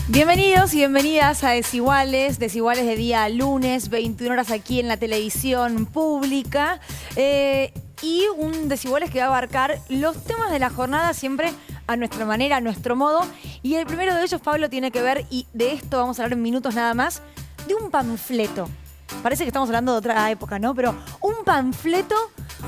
Bienvenidos y bienvenidas a Desiguales de día lunes, 21 horas aquí en la televisión pública. Y un Desiguales que va a abarcar los temas de la jornada siempre a nuestra manera, a nuestro modo. Y el primero de ellos, Pablo, tiene que ver, y de esto vamos a hablar en minutos nada más, de un panfleto. Parece que estamos hablando de otra época, ¿no? Pero un panfleto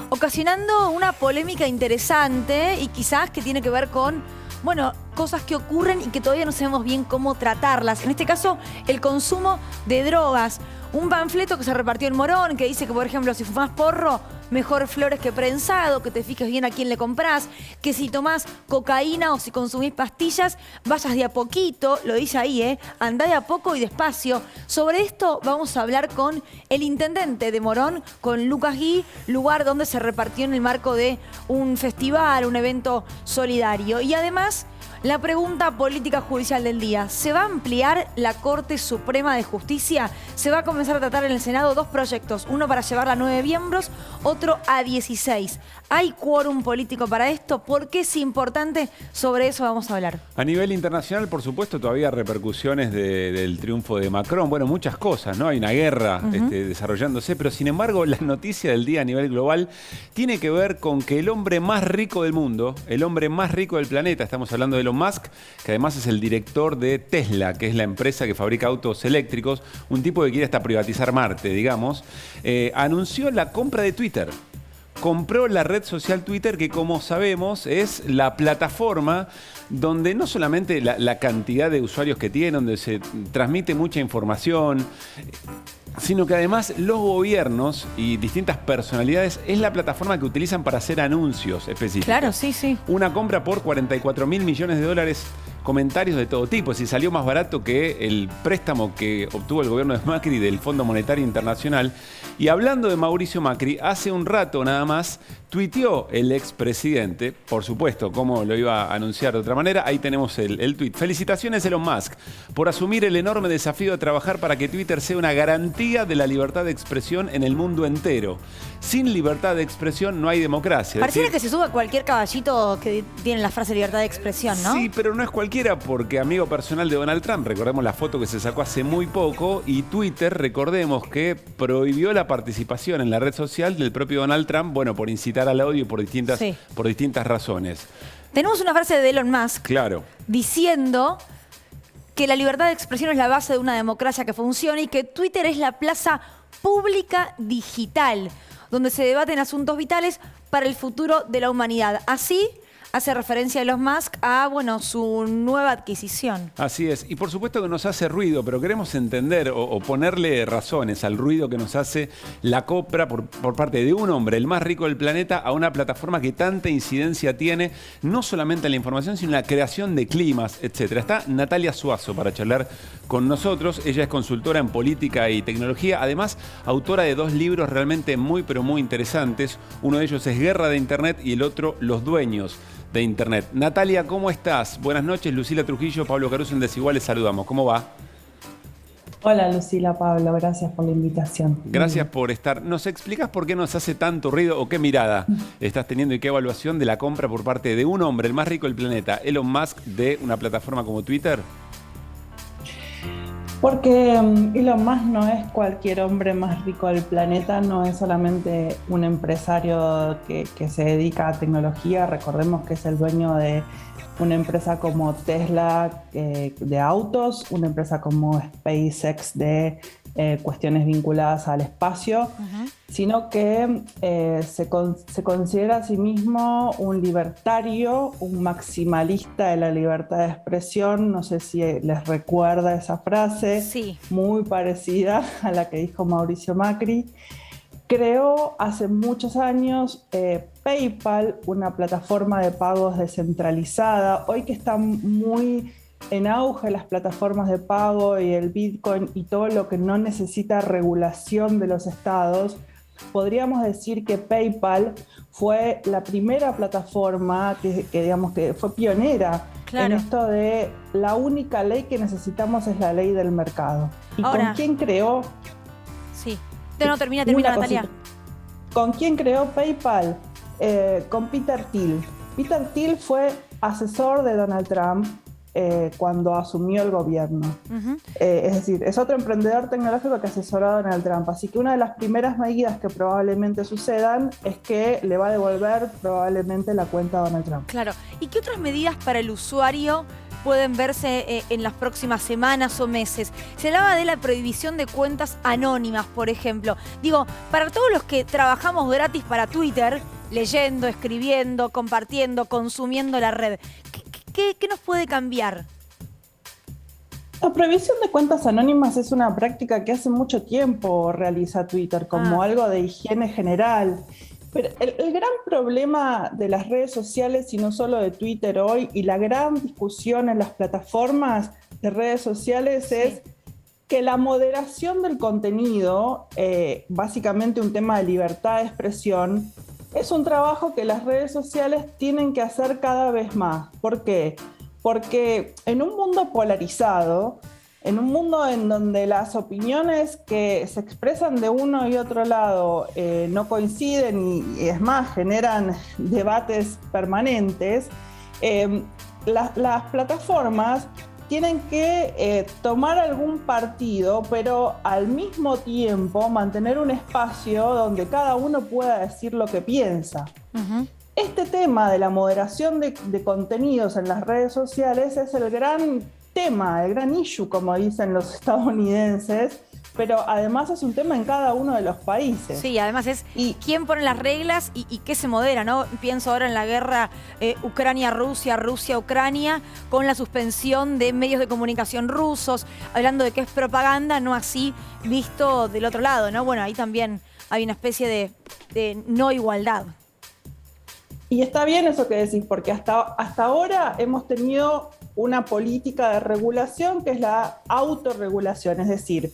ocasionando una polémica interesante y quizás que tiene que ver con, bueno, cosas que ocurren y que todavía no sabemos bien cómo tratarlas. En este caso, el consumo de drogas. Un panfleto que se repartió en Morón, que dice que, por ejemplo, si fumás porro, mejor flores que prensado, que te fijes bien a quién le comprás, que si tomás cocaína o si consumís pastillas, vayas de a poquito, lo dice ahí, andá de a poco y despacio. Sobre esto vamos a hablar con el intendente de Morón, con Lucas Gui, lugar donde se repartió en el marco de un festival, un evento solidario. Y además, la pregunta política judicial del día. ¿Se va a ampliar la Corte Suprema de Justicia? Se va a comenzar a tratar en el Senado dos proyectos. Uno para llevarla a 9 miembros, otro a 16. ¿Hay quórum político para esto? ¿Por qué es importante? Sobre eso vamos a hablar. A nivel internacional, por supuesto, todavía repercusiones del triunfo de Macron. Bueno, muchas cosas, ¿no? Hay una guerra desarrollándose, pero sin embargo, la noticia del día a nivel global tiene que ver con que el hombre más rico del mundo, el hombre más rico del planeta, estamos hablando de Elon Musk, que además es el director de Tesla, que es la empresa que fabrica autos eléctricos, un tipo que quiere hasta privatizar Marte, digamos, anunció la compra de Twitter. Compró la red social Twitter, que como sabemos es la plataforma donde no solamente la cantidad de usuarios que tiene, donde se transmite mucha información, sino que además los gobiernos y distintas personalidades es la plataforma que utilizan para hacer anuncios específicos. Claro, sí, sí. Una compra por 44 mil millones de dólares, comentarios de todo tipo. Si salió más barato que el préstamo que obtuvo el gobierno de Macri del Fondo Monetario Internacional. Y hablando de Mauricio Macri, hace un rato nada más tuiteó el expresidente, por supuesto, cómo lo iba a anunciar de otra manera. Ahí tenemos el tuit. Felicitaciones Elon Musk por asumir el enorme desafío de trabajar para que Twitter sea una garantía de la libertad de expresión en el mundo entero. Sin libertad de expresión no hay democracia. Pareciera que se sube a cualquier caballito que tiene la frase libertad de expresión, ¿no? Sí, pero no es cualquiera, porque amigo personal de Donald Trump, recordemos la foto que se sacó hace muy poco, y Twitter, recordemos que prohibió la participación en la red social del propio Donald Trump, bueno, por incitar al odio y por distintas razones. Tenemos una frase de Elon Musk, Claro, diciendo que la libertad de expresión es la base de una democracia que funciona y que Twitter es la plaza pública digital, donde se debaten asuntos vitales para el futuro de la humanidad. Así hace referencia Elon Musk a, bueno, su nueva adquisición. así es. Y por supuesto que nos hace ruido, pero queremos entender o ponerle razones al ruido que nos hace la compra por parte de un hombre, el más rico del planeta, a una plataforma que tanta incidencia tiene, no solamente en la información, sino en la creación de climas, etc. Está Natalia Suazo para charlar con nosotros. Ella es consultora en política y tecnología, además autora de 2 libros realmente muy, pero muy interesantes. Uno de ellos es Guerra de Internet y el otro Los Dueños de Internet. Natalia, ¿cómo estás? Buenas noches, Lucila Trujillo, Pablo Caruso en Desiguales, saludamos. ¿Cómo va? Hola Lucila, Pablo, gracias por la invitación. Gracias por estar. ¿Nos explicas por qué nos hace tanto ruido o qué mirada estás teniendo y qué evaluación de la compra por parte de un hombre, el más rico del planeta, Elon Musk, de una plataforma como Twitter? Porque Elon Musk no es cualquier hombre más rico del planeta, no es solamente un empresario que se dedica a tecnología. Recordemos que es el dueño de una empresa como Tesla de autos, una empresa como SpaceX de cuestiones vinculadas al espacio, sino que se considera a sí mismo un libertario, un maximalista de la libertad de expresión. No sé si les recuerda esa frase, Sí. muy parecida a la que dijo Mauricio Macri. Creó hace muchos años PayPal, una plataforma de pagos descentralizada. Hoy que están muy en auge las plataformas de pago y el Bitcoin y todo lo que no necesita regulación de los estados, podríamos decir que PayPal fue la primera plataforma que digamos que fue pionera en esto de la única ley que necesitamos es la ley del mercado. ¿Y ahora, con quién creó? Sí. No, termina, Natalia. ¿Con quién creó PayPal? Con Peter Thiel. Peter Thiel fue asesor de Donald Trump cuando asumió el gobierno. Es decir, es otro emprendedor tecnológico que asesoró a Donald Trump. Así que una de las primeras medidas que probablemente sucedan es que le va a devolver probablemente la cuenta a Donald Trump. Claro. ¿Y qué otras medidas para el usuario pueden verse en las próximas semanas o meses? Se hablaba de la prohibición de cuentas anónimas, por ejemplo. Digo, para todos los que trabajamos gratis para Twitter, leyendo, escribiendo, compartiendo, consumiendo la red, ¿qué nos puede cambiar? La prohibición de cuentas anónimas es una práctica que hace mucho tiempo realiza Twitter como algo de higiene general. Pero el gran problema de las redes sociales, y no solo de Twitter hoy, y la gran discusión en las plataformas de redes sociales es que la moderación del contenido, básicamente un tema de libertad de expresión, es un trabajo que las redes sociales tienen que hacer cada vez más. ¿Por qué? Porque en un mundo polarizado, en un mundo en donde las opiniones que se expresan de uno y otro lado no coinciden y es más, generan debates permanentes, las plataformas tienen que tomar algún partido, pero al mismo tiempo mantener un espacio donde cada uno pueda decir lo que piensa. Este tema de la moderación de contenidos en las redes sociales es el gran tema, el gran issue, como dicen los estadounidenses, pero además es un tema en cada uno de los países. Sí, además es quién pone las reglas y qué se modera, ¿no? Pienso ahora en la guerra Ucrania-Rusia, Rusia-Ucrania, con la suspensión de medios de comunicación rusos, hablando de que es propaganda, no así visto del otro lado, ¿no? Bueno, ahí también hay una especie de no igualdad. Y está bien eso que decís, porque hasta ahora hemos tenido una política de regulación que es la autorregulación, es decir,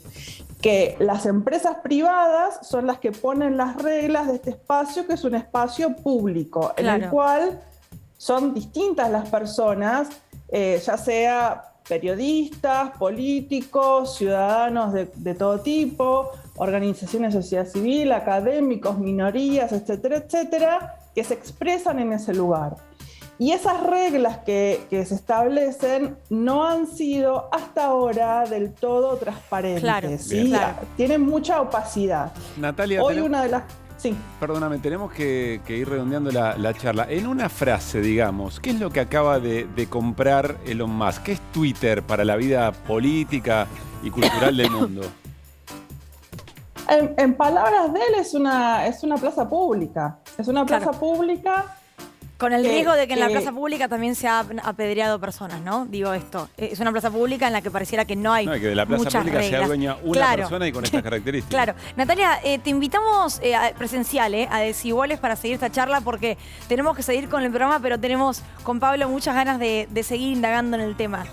que las empresas privadas son las que ponen las reglas de este espacio, que es un espacio público, en el cual son distintas las personas, ya sea periodistas, políticos, ciudadanos de todo tipo, organizaciones de sociedad civil, académicos, minorías, etcétera, etcétera, que se expresan en ese lugar. Y esas reglas que se establecen no han sido hasta ahora del todo transparentes. Claro, ¿sí? claro. Tienen mucha opacidad. Natalia, hoy una de las... Sí. Perdóname, tenemos que ir redondeando la charla. En una frase, digamos, ¿qué es lo que acaba de comprar Elon Musk? ¿Qué es Twitter para la vida política y cultural del mundo? En palabras de él, es una plaza pública. Es una plaza pública. Con el riesgo de que en la plaza pública también se ha apedreado personas, ¿no? Digo esto. Es una plaza pública en la que pareciera que no hay muchas reglas. Que de la plaza pública se adueña una persona y con estas características. Claro. Natalia, te invitamos presencial a Desiguales para seguir esta charla porque tenemos que seguir con el programa, pero tenemos con Pablo muchas ganas de seguir indagando en el tema.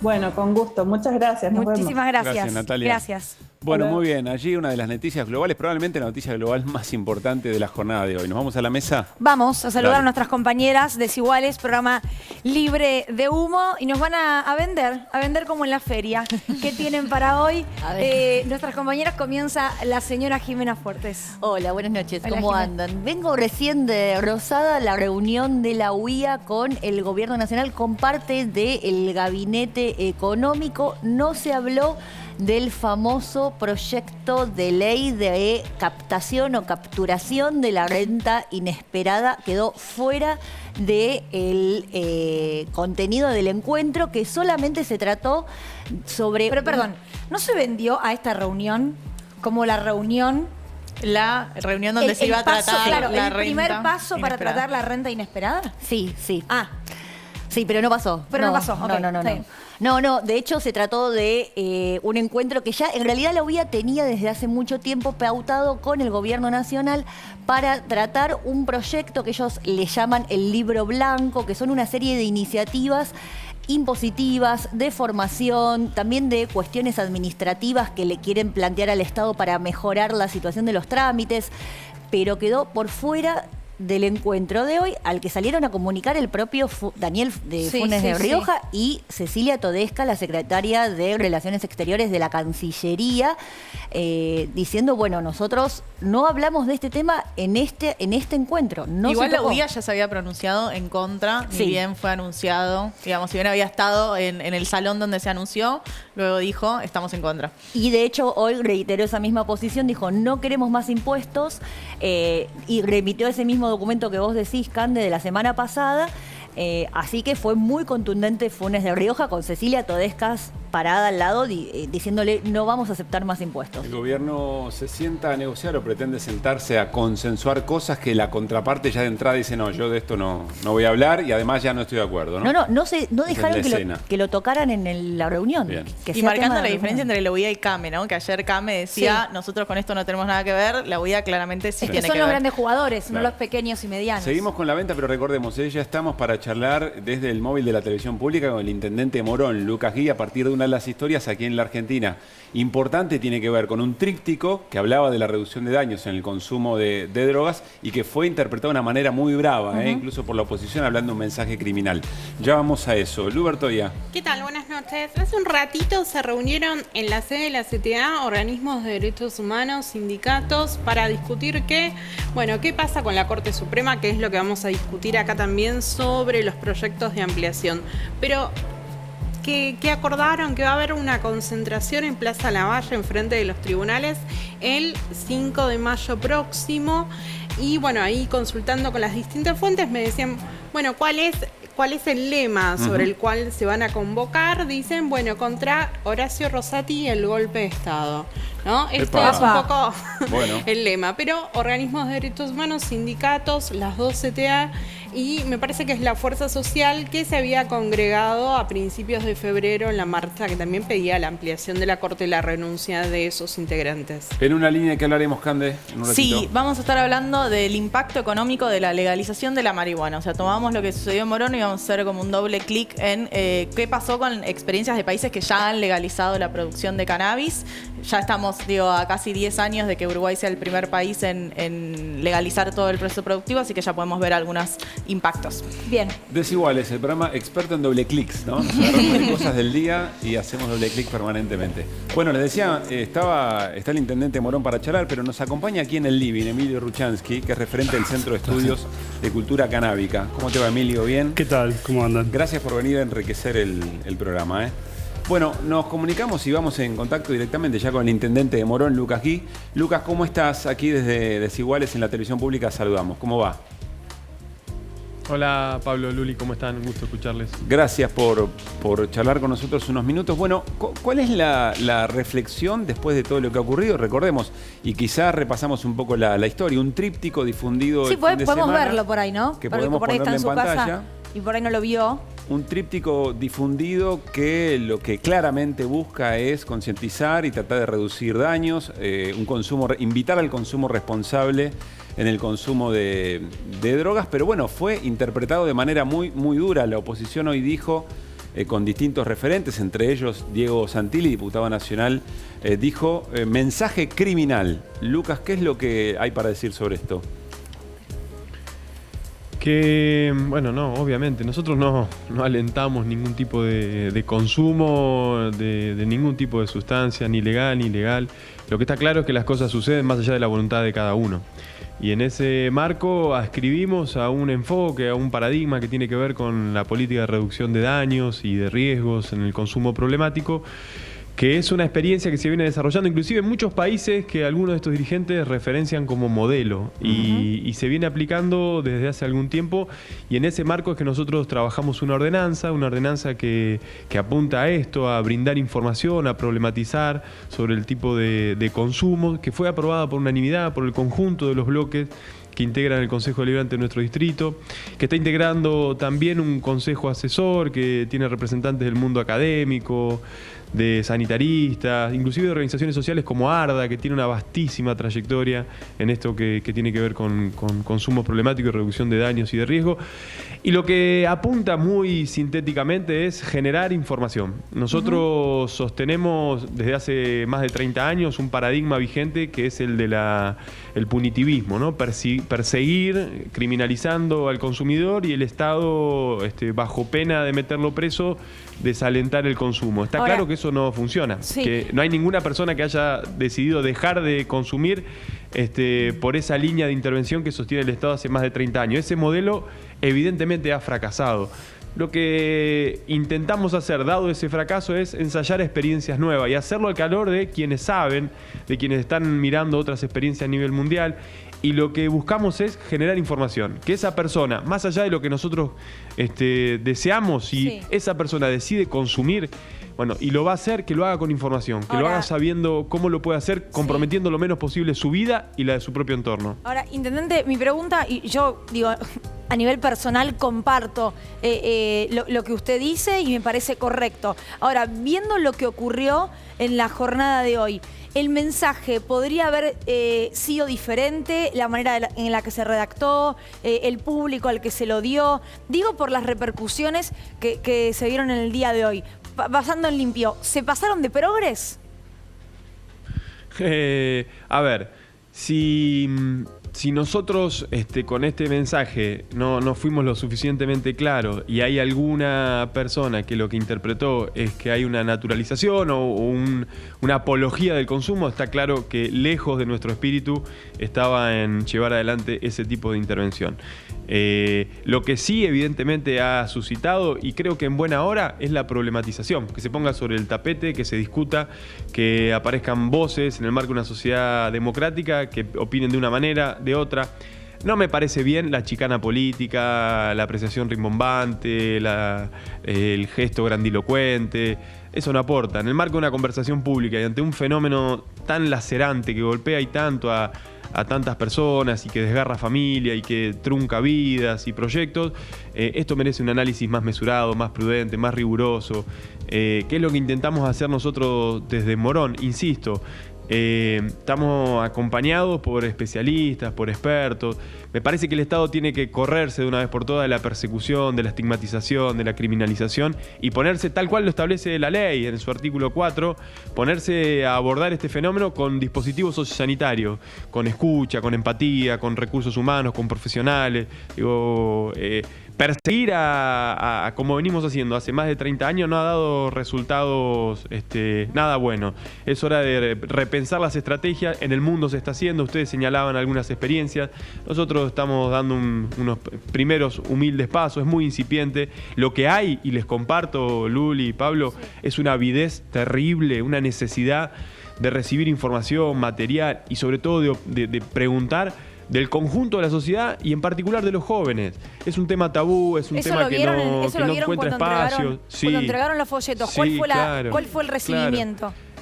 Bueno, con gusto. Muchas gracias. Muchísimas gracias. Gracias, Natalia. Gracias. Bueno, muy bien. Allí una de las noticias globales, probablemente la noticia global más importante de la jornada de hoy. ¿Nos vamos a la mesa? Vamos a saludar a nuestras compañeras Desiguales, programa libre de humo, y nos van a vender como en la feria. ¿Qué tienen para hoy? Nuestras compañeras, comienza la señora Jimena Fuertes. Hola, buenas noches. Hola, ¿Cómo Jimena. andan? Vengo recién de Rosada, la reunión de la UIA con el Gobierno Nacional, con parte del Gabinete Económico. No se habló del famoso proyecto de ley de captación o capturación de la renta inesperada. Quedó fuera del contenido del encuentro, que solamente se trató sobre... Pero perdón, ¿no se vendió a esta reunión como la reunión? La reunión donde se iba a tratar claro, la el primer renta paso para inesperada. tratar la renta inesperada. Sí, sí. Ah, Sí, pero no pasó. Pero no pasó, ok, está bien. No, de hecho se trató de un encuentro que ya en realidad la UIA tenía desde hace mucho tiempo pautado con el Gobierno Nacional para tratar un proyecto que ellos le llaman el Libro Blanco, que son una serie de iniciativas impositivas, de formación, también de cuestiones administrativas que le quieren plantear al Estado para mejorar la situación de los trámites, pero quedó por fuera del encuentro de hoy, al que salieron a comunicar el propio Daniel de Sí, Funes sí, de sí. Rioja y Cecilia Todesca, la secretaria de Relaciones Exteriores de la Cancillería, diciendo, bueno, nosotros no hablamos de este tema en este encuentro. No Igual se la tocó. UIA ya se había pronunciado en contra, Sí. ni bien fue anunciado. Digamos, si bien había estado en el salón donde se anunció, luego dijo, estamos en contra. Y de hecho hoy reiteró esa misma posición, dijo no queremos más impuestos y remitió ese mismo documento que vos decís, Cande, de la semana pasada. Así que fue muy contundente Funes de Rioja con Cecilia Todescas parada al lado diciéndole no vamos a aceptar más impuestos. El gobierno se sienta a negociar o pretende sentarse a consensuar cosas que la contraparte ya de entrada dice, no, yo de esto no voy a hablar y además ya no estoy de acuerdo, ¿no? No dejaron la escena. que lo tocaran en la reunión. Bien. Que Y sea marcando tema la de diferencia reunión. entre la UIA y CAME, ¿no? Que ayer CAME decía, Sí. nosotros con esto no tenemos nada que ver, la UIA claramente sí Es que tiene son que los ver. grandes jugadores, no Claro. los pequeños y medianos. Seguimos con la venta, pero recordemos, ya estamos para charlar desde el móvil de la televisión pública con el intendente Morón, Lucas Gui, a partir de una de las historias aquí en la Argentina. Importante, tiene que ver con un tríptico que hablaba de la reducción de daños en el consumo de drogas y que fue interpretado de una manera muy brava, incluso por la oposición, hablando de un mensaje criminal. Ya vamos a eso. Luberto ya. ¿Qué tal? Buenas noches. Hace un ratito se reunieron en la sede de la CTA organismos de derechos humanos, sindicatos, para discutir qué pasa con la Corte Suprema, que es lo que vamos a discutir acá también sobre los proyectos de ampliación. Pero que acordaron que va a haber una concentración en Plaza Lavalle, enfrente de los tribunales, el 5 de mayo próximo. Y bueno, ahí consultando con las distintas fuentes me decían, bueno, ¿cuál es el lema sobre el cual se van a convocar? Dicen, bueno, contra Horacio Rosati y el golpe de Estado, ¿no? Esto Epa. es un poco Bueno. el lema, pero organismos de derechos humanos, sindicatos, las dos CTA, y me parece que es la fuerza social que se había congregado a principios de febrero en la marcha que también pedía la ampliación de la Corte y la renuncia de esos integrantes. En una línea que hablaremos, Cande, en un ratito. Sí, vamos a estar hablando del impacto económico de la legalización de la marihuana. O sea, tomamos lo que sucedió en Morón y vamos a hacer como un doble clic en qué pasó con experiencias de países que ya han legalizado la producción de cannabis. Ya estamos, a casi 10 años de que Uruguay sea el primer país en legalizar todo el proceso productivo, así que ya podemos ver algunos impactos. Bien. Desiguales, el programa experto en doble clics, ¿no? Nos agarramos de cosas del día y hacemos doble clic permanentemente. Bueno, les decía, está el intendente Morón para charlar, pero nos acompaña aquí en el living Emilio Ruchansky, que es referente del Centro de Estudios de Cultura Canábica. ¿Cómo te va, Emilio? ¿Bien? ¿Qué tal? ¿Cómo andan? Gracias por venir a enriquecer el programa, ¿eh? Bueno, nos comunicamos y vamos en contacto directamente ya con el intendente de Morón, Lucas Gui. Lucas, ¿cómo estás? Aquí desde Desiguales en la televisión pública saludamos. ¿Cómo va? Hola Pablo, Luli, ¿cómo están? Un gusto escucharles. Gracias por charlar con nosotros unos minutos. Bueno, ¿cuál es la reflexión después de todo lo que ha ocurrido? Recordemos, y quizás repasamos un poco la historia, un tríptico difundido Sí, el fin de podemos semana, verlo por ahí, ¿no? que Porque podemos por ahí está ponerlo en en su pantalla. casa y por ahí no lo vio. Un tríptico difundido que lo que claramente busca es concientizar y tratar de reducir daños, invitar al consumo responsable en el consumo de drogas, pero bueno, fue interpretado de manera muy, muy dura. La oposición hoy dijo, con distintos referentes, entre ellos Diego Santilli, diputado nacional, dijo mensaje criminal. Lucas, ¿qué es lo que hay para decir sobre esto? Que, bueno, no, obviamente, nosotros no alentamos ningún tipo de consumo de ningún tipo de sustancia, ni legal ni ilegal. Lo que está claro es que las cosas suceden más allá de la voluntad de cada uno. Y en ese marco ascribimos a un enfoque, a un paradigma que tiene que ver con la política de reducción de daños y de riesgos en el consumo problemático, que es una experiencia que se viene desarrollando inclusive en muchos países que algunos de estos dirigentes referencian como modelo y se viene aplicando desde hace algún tiempo, y en ese marco es que nosotros trabajamos una ordenanza que apunta a esto, a brindar información, a problematizar sobre el tipo de consumo, que fue aprobada por unanimidad por el conjunto de los bloques que integran el Consejo Deliberante de nuestro distrito, que está integrando también un consejo asesor que tiene representantes del mundo académico, de sanitaristas, inclusive de organizaciones sociales como ARDA, que tiene una vastísima trayectoria en esto que tiene que ver con consumo problemático y reducción de daños y de riesgo. Y lo que apunta muy sintéticamente es generar información. Nosotros sostenemos desde hace más de 30 años un paradigma vigente que es el de el punitivismo, ¿no? Perseguir, criminalizando al consumidor y el Estado, bajo pena de meterlo preso, desalentar el consumo. Está claro que eso no funciona, que no hay ninguna persona que haya decidido dejar de consumir por esa línea de intervención que sostiene el Estado hace más de 30 años. Ese modelo evidentemente ha fracasado. Lo que intentamos hacer, dado ese fracaso, es ensayar experiencias nuevas y hacerlo al calor de quienes saben, de quienes están mirando otras experiencias a nivel mundial. Y lo que buscamos es generar información. Que esa persona, más allá de lo que nosotros deseamos, si esa persona decide consumir, bueno, y lo va a hacer, que lo haga con información, que lo haga sabiendo cómo lo puede hacer, comprometiendo lo menos posible su vida y la de su propio entorno. Ahora, intendente, mi pregunta, y yo digo, a nivel personal comparto lo que usted dice y me parece correcto. Ahora, viendo lo que ocurrió en la jornada de hoy, ¿el mensaje podría haber sido diferente? ¿La manera en la que se redactó? ¿El público al que se lo dio? Digo por las repercusiones que se vieron en el día de hoy. Pasando en limpio, ¿se pasaron de progres? A ver, si nosotros con este mensaje no fuimos lo suficientemente claros y hay alguna persona que lo que interpretó es que hay una naturalización o una apología del consumo, está claro que lejos de nuestro espíritu estaba en llevar adelante ese tipo de intervención. Lo que sí evidentemente ha suscitado, y creo que en buena hora, es la problematización, que se ponga sobre el tapete, que se discuta, que aparezcan voces en el marco de una sociedad democrática que opinen de una manera, de otra. No me parece bien la chicana política, la apreciación rimbombante, el gesto grandilocuente. Eso no aporta. En el marco de una conversación pública y ante un fenómeno tan lacerante que golpea y tanto a tantas personas y que desgarra familia y que trunca vidas y proyectos, esto merece un análisis más mesurado, más prudente, más riguroso, que es lo que intentamos hacer nosotros desde Morón, insisto. Estamos acompañados por especialistas, por expertos. Me parece que el Estado tiene que correrse de una vez por todas de la persecución, de la estigmatización, de la criminalización y ponerse tal cual lo establece la ley en su artículo 4, ponerse a abordar este fenómeno con dispositivos sociosanitarios, con escucha, con empatía, con recursos humanos, con profesionales. Perseguir como venimos haciendo hace más de 30 años no ha dado resultados nada buenos. Es hora de repensar las estrategias. En el mundo se está haciendo, ustedes señalaban algunas experiencias. Nosotros estamos dando unos primeros humildes pasos, es muy incipiente. Lo que hay, y les comparto, Luli y Pablo, es una avidez terrible, una necesidad de recibir información, material y sobre todo de preguntar del conjunto de la sociedad y en particular de los jóvenes. Es un tema tabú, es un tema que no encuentra espacio. Cuando entregaron los folletos, ¿cuál fue el recibimiento? Claro.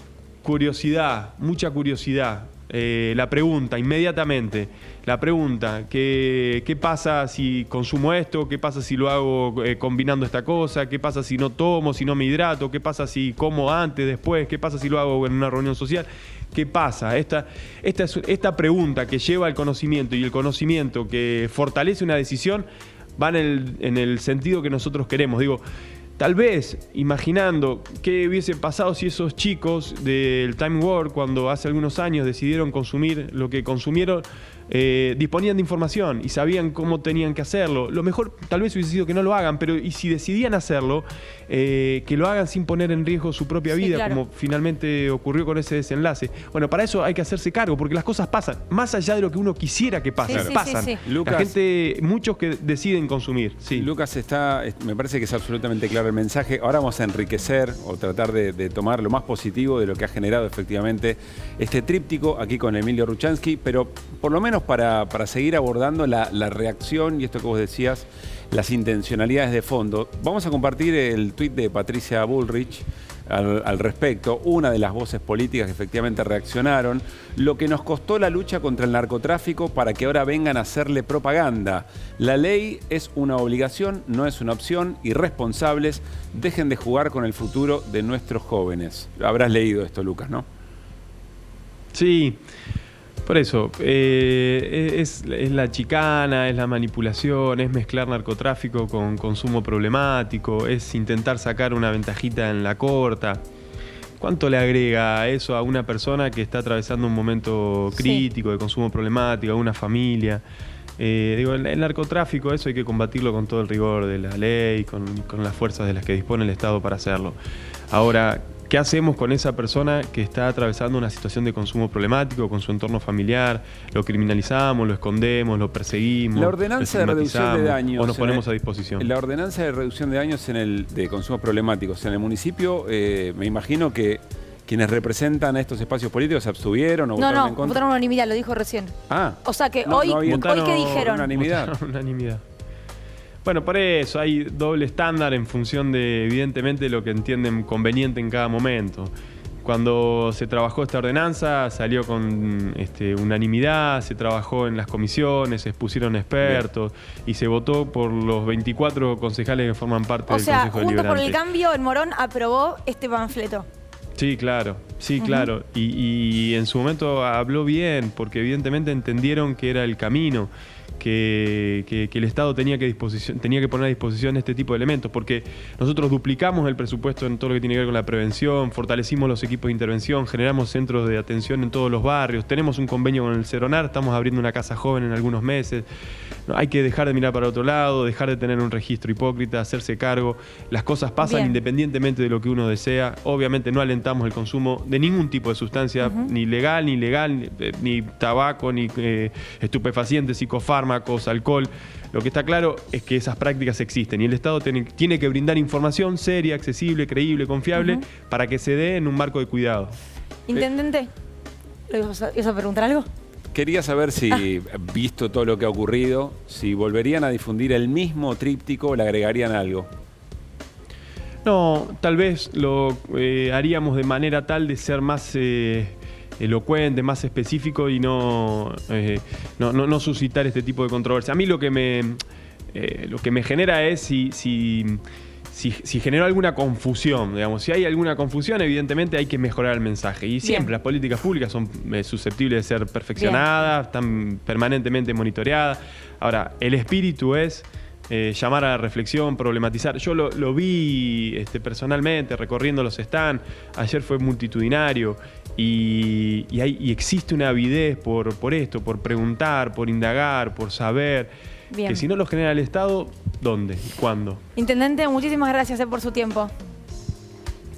Curiosidad, mucha curiosidad. La pregunta, inmediatamente, ¿qué pasa si consumo esto? ¿Qué pasa si lo hago combinando esta cosa? ¿Qué pasa si no tomo, si no me hidrato? ¿Qué pasa si como antes, después? ¿Qué pasa si lo hago en una reunión social? ¿Qué pasa? Esta pregunta que lleva al conocimiento y el conocimiento que fortalece una decisión va en el sentido que nosotros queremos. Digo, tal vez imaginando qué hubiese pasado si esos chicos del Time War, cuando hace algunos años decidieron consumir lo que consumieron, disponían de información y sabían cómo tenían que hacerlo. Lo mejor tal vez hubiese sido que no lo hagan, pero y si decidían hacerlo, que lo hagan sin poner en riesgo su propia vida, claro, como finalmente ocurrió con ese desenlace. Bueno, para eso hay que hacerse cargo, porque las cosas pasan, más allá de lo que uno quisiera que pasen, pasan. Lucas, la gente, muchos que deciden consumir. Sí. Lucas, me parece que es absolutamente claro el mensaje. Ahora vamos a enriquecer o tratar de tomar lo más positivo de lo que ha generado efectivamente este tríptico aquí con Emilio Ruchansky, pero por lo menos para seguir abordando la reacción y esto que vos decías las intencionalidades de fondo. Vamos a compartir el tuit de Patricia Bullrich al respecto, una de las voces políticas que efectivamente reaccionaron, lo que nos costó la lucha contra el narcotráfico para que ahora vengan a hacerle propaganda. La ley es una obligación, no es una opción. Irresponsables, dejen de jugar con el futuro de nuestros jóvenes. Habrás leído esto, Lucas, ¿no? Sí, por eso, es la chicana, es la manipulación, es mezclar narcotráfico con consumo problemático, es intentar sacar una ventajita en la corta. ¿Cuánto le agrega eso a una persona que está atravesando un momento crítico de consumo problemático, a una familia? El narcotráfico, eso hay que combatirlo con todo el rigor de la ley, con las fuerzas de las que dispone el Estado para hacerlo. Ahora, ¿qué hacemos con esa persona que está atravesando una situación de consumo problemático con su entorno familiar? ¿Lo criminalizamos, lo escondemos, lo perseguimos? La ordenanza de reducción de daños. ¿O nos ponemos a disposición? La ordenanza de reducción de daños de consumos problemáticos en el municipio, me imagino que quienes representan a estos espacios políticos se abstuvieron o votaron en contra. Votaron unanimidad, lo dijo recién. Ah. O sea que hoy ¿qué dijeron? Unanimidad. Unanimidad. Bueno, por eso hay doble estándar en función de, evidentemente, lo que entienden conveniente en cada momento. Cuando se trabajó esta ordenanza salió con unanimidad, se trabajó en las comisiones, se expusieron expertos y se votó por los 24 concejales que forman parte del Consejo Deliberante. Juntos por el Cambio, en Morón aprobó este panfleto. Sí, claro, claro. Y en su momento habló bien, porque evidentemente entendieron que era el camino. Que el Estado tenía que poner a disposición este tipo de elementos, porque nosotros duplicamos el presupuesto en todo lo que tiene que ver con la prevención, fortalecimos los equipos de intervención, generamos centros de atención en todos los barrios, tenemos un convenio con el Seronar, estamos abriendo una casa joven en algunos meses. No, hay que dejar de mirar para otro lado, dejar de tener un registro hipócrita, hacerse cargo. Las cosas pasan independientemente de lo que uno desea. Obviamente no alentamos el consumo de ningún tipo de sustancia, ni legal, ni ilegal, ni tabaco, ni estupefacientes, psicofármacos, alcohol. Lo que está claro es que esas prácticas existen y el Estado tiene que brindar información seria, accesible, creíble, confiable, para que se dé en un marco de cuidado. Intendente, ¿ibas a preguntar algo? Quería saber si, visto todo lo que ha ocurrido, si volverían a difundir el mismo tríptico o le agregarían algo. No, tal vez lo haríamos de manera tal de ser más elocuente, más específico y no suscitar este tipo de controversia. A mí lo que me genera es si generó alguna confusión, digamos. Si hay alguna confusión, evidentemente hay que mejorar el mensaje. Y siempre las políticas públicas son susceptibles de ser perfeccionadas, están permanentemente monitoreadas. Ahora, el espíritu es llamar a la reflexión, problematizar. Yo lo vi personalmente, recorriendo los stands. Ayer fue multitudinario y existe una avidez por esto, por preguntar, por indagar, por saber. Que si no lo genera el Estado, ¿dónde y cuándo? Intendente, muchísimas gracias por su tiempo.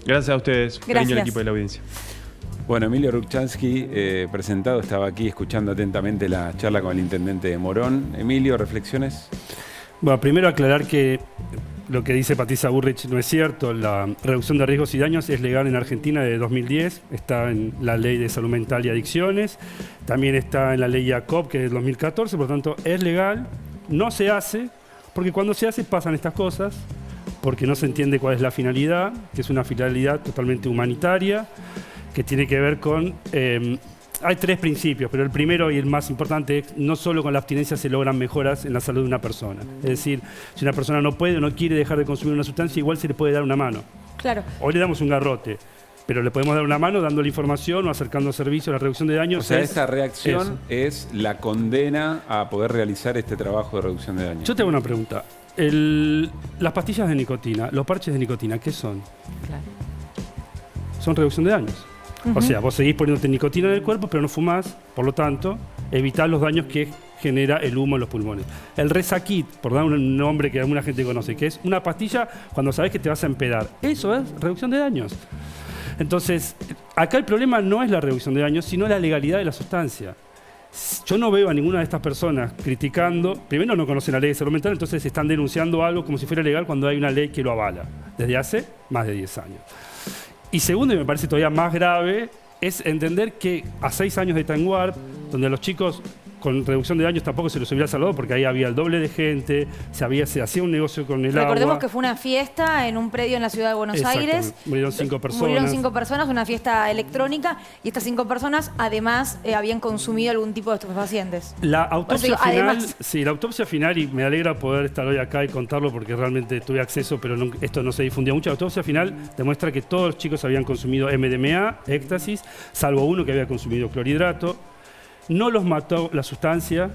Gracias a ustedes, cariño al equipo de la audiencia. Bueno, Emilio Rukchansky, presentado, estaba aquí escuchando atentamente la charla con el intendente de Morón. Emilio, ¿reflexiones? Bueno, primero aclarar que lo que dice Patricia Bullrich no es cierto. La reducción de riesgos y daños es legal en Argentina desde 2010. Está en la Ley de Salud Mental y Adicciones. También está en la Ley ACOP, que es del 2014. Por lo tanto, es legal. No se hace, porque cuando se hace pasan estas cosas, porque no se entiende cuál es la finalidad, que es una finalidad totalmente humanitaria, que tiene que ver con... hay tres principios, pero el primero y el más importante es no solo con la abstinencia se logran mejoras en la salud de una persona. Es decir, si una persona no puede o no quiere dejar de consumir una sustancia, igual se le puede dar una mano. Claro. Hoy le damos un garrote, pero le podemos dar una mano dándole información o acercando servicios, la reducción de daños. O sea, esta reacción es la condena a poder realizar este trabajo de reducción de daños. Yo te hago una pregunta. Las pastillas de nicotina, los parches de nicotina, ¿qué son? Claro. Son reducción de daños. O sea, vos seguís poniéndote nicotina en el cuerpo, pero no fumás, por lo tanto, evitás los daños que genera el humo en los pulmones. El Resakit, por dar un nombre que alguna gente conoce, que es una pastilla cuando sabés que te vas a empedar. Eso es reducción de daños. Entonces, acá el problema no es la reducción de daños, sino la legalidad de la sustancia. Yo no veo a ninguna de estas personas criticando, primero no conocen la ley de salud mental, entonces están denunciando algo como si fuera legal cuando hay una ley que lo avala, desde hace más de 10 años. Y segundo, y me parece todavía más grave, es entender que a 6 años de Time Warp, donde los chicos con reducción de daños tampoco se los hubiera salvado porque ahí había el doble de gente, se hacía un negocio con el Recordemos agua. que fue una fiesta en un predio en la ciudad de Buenos Aires. Murieron 5 personas. Murieron 5 personas, una fiesta electrónica, y estas 5 personas además habían consumido algún tipo de estupefacientes. La autopsia Por eso digo, final, además. sí, la autopsia final, y me alegra poder estar hoy acá y contarlo porque realmente tuve acceso, pero esto no se difundía mucho. La autopsia final demuestra que todos los chicos habían consumido MDMA, éxtasis, salvo uno que había consumido clorhidrato. No los mató la sustancia,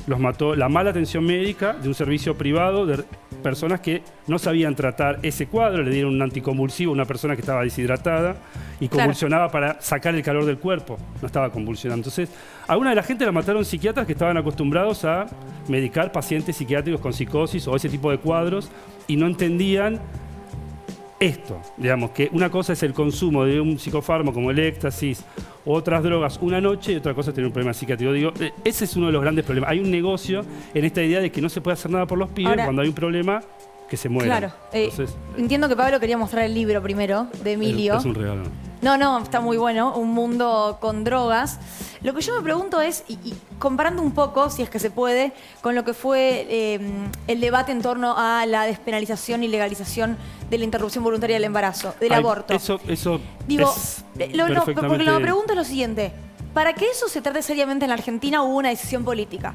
los mató la mala atención médica de un servicio privado de personas que no sabían tratar ese cuadro, le dieron un anticonvulsivo a una persona que estaba deshidratada y convulsionaba para sacar el calor del cuerpo, no estaba convulsionando. Entonces, a una de la gente la mataron psiquiatras que estaban acostumbrados a medicar pacientes psiquiátricos con psicosis o ese tipo de cuadros y no entendían esto, digamos, que una cosa es el consumo de un psicofármaco como el éxtasis o otras drogas una noche y otra cosa es tener un problema psiquiátrico. Digo, ese es uno de los grandes problemas. Hay un negocio en esta idea de que no se puede hacer nada por los pibes. Ahora, cuando hay un problema, que se mueran. Claro. Entiendo que Pablo quería mostrar el libro primero, de Emilio. Es un regalo. No, está muy bueno. Un mundo con drogas. Lo que yo me pregunto es, y comparando un poco, si es que se puede, con lo que fue el debate en torno a la despenalización y legalización de la interrupción voluntaria del embarazo, del aborto. Eso digo, es porque lo que me pregunto es lo siguiente. Para que eso se trate seriamente en la Argentina hubo una decisión política.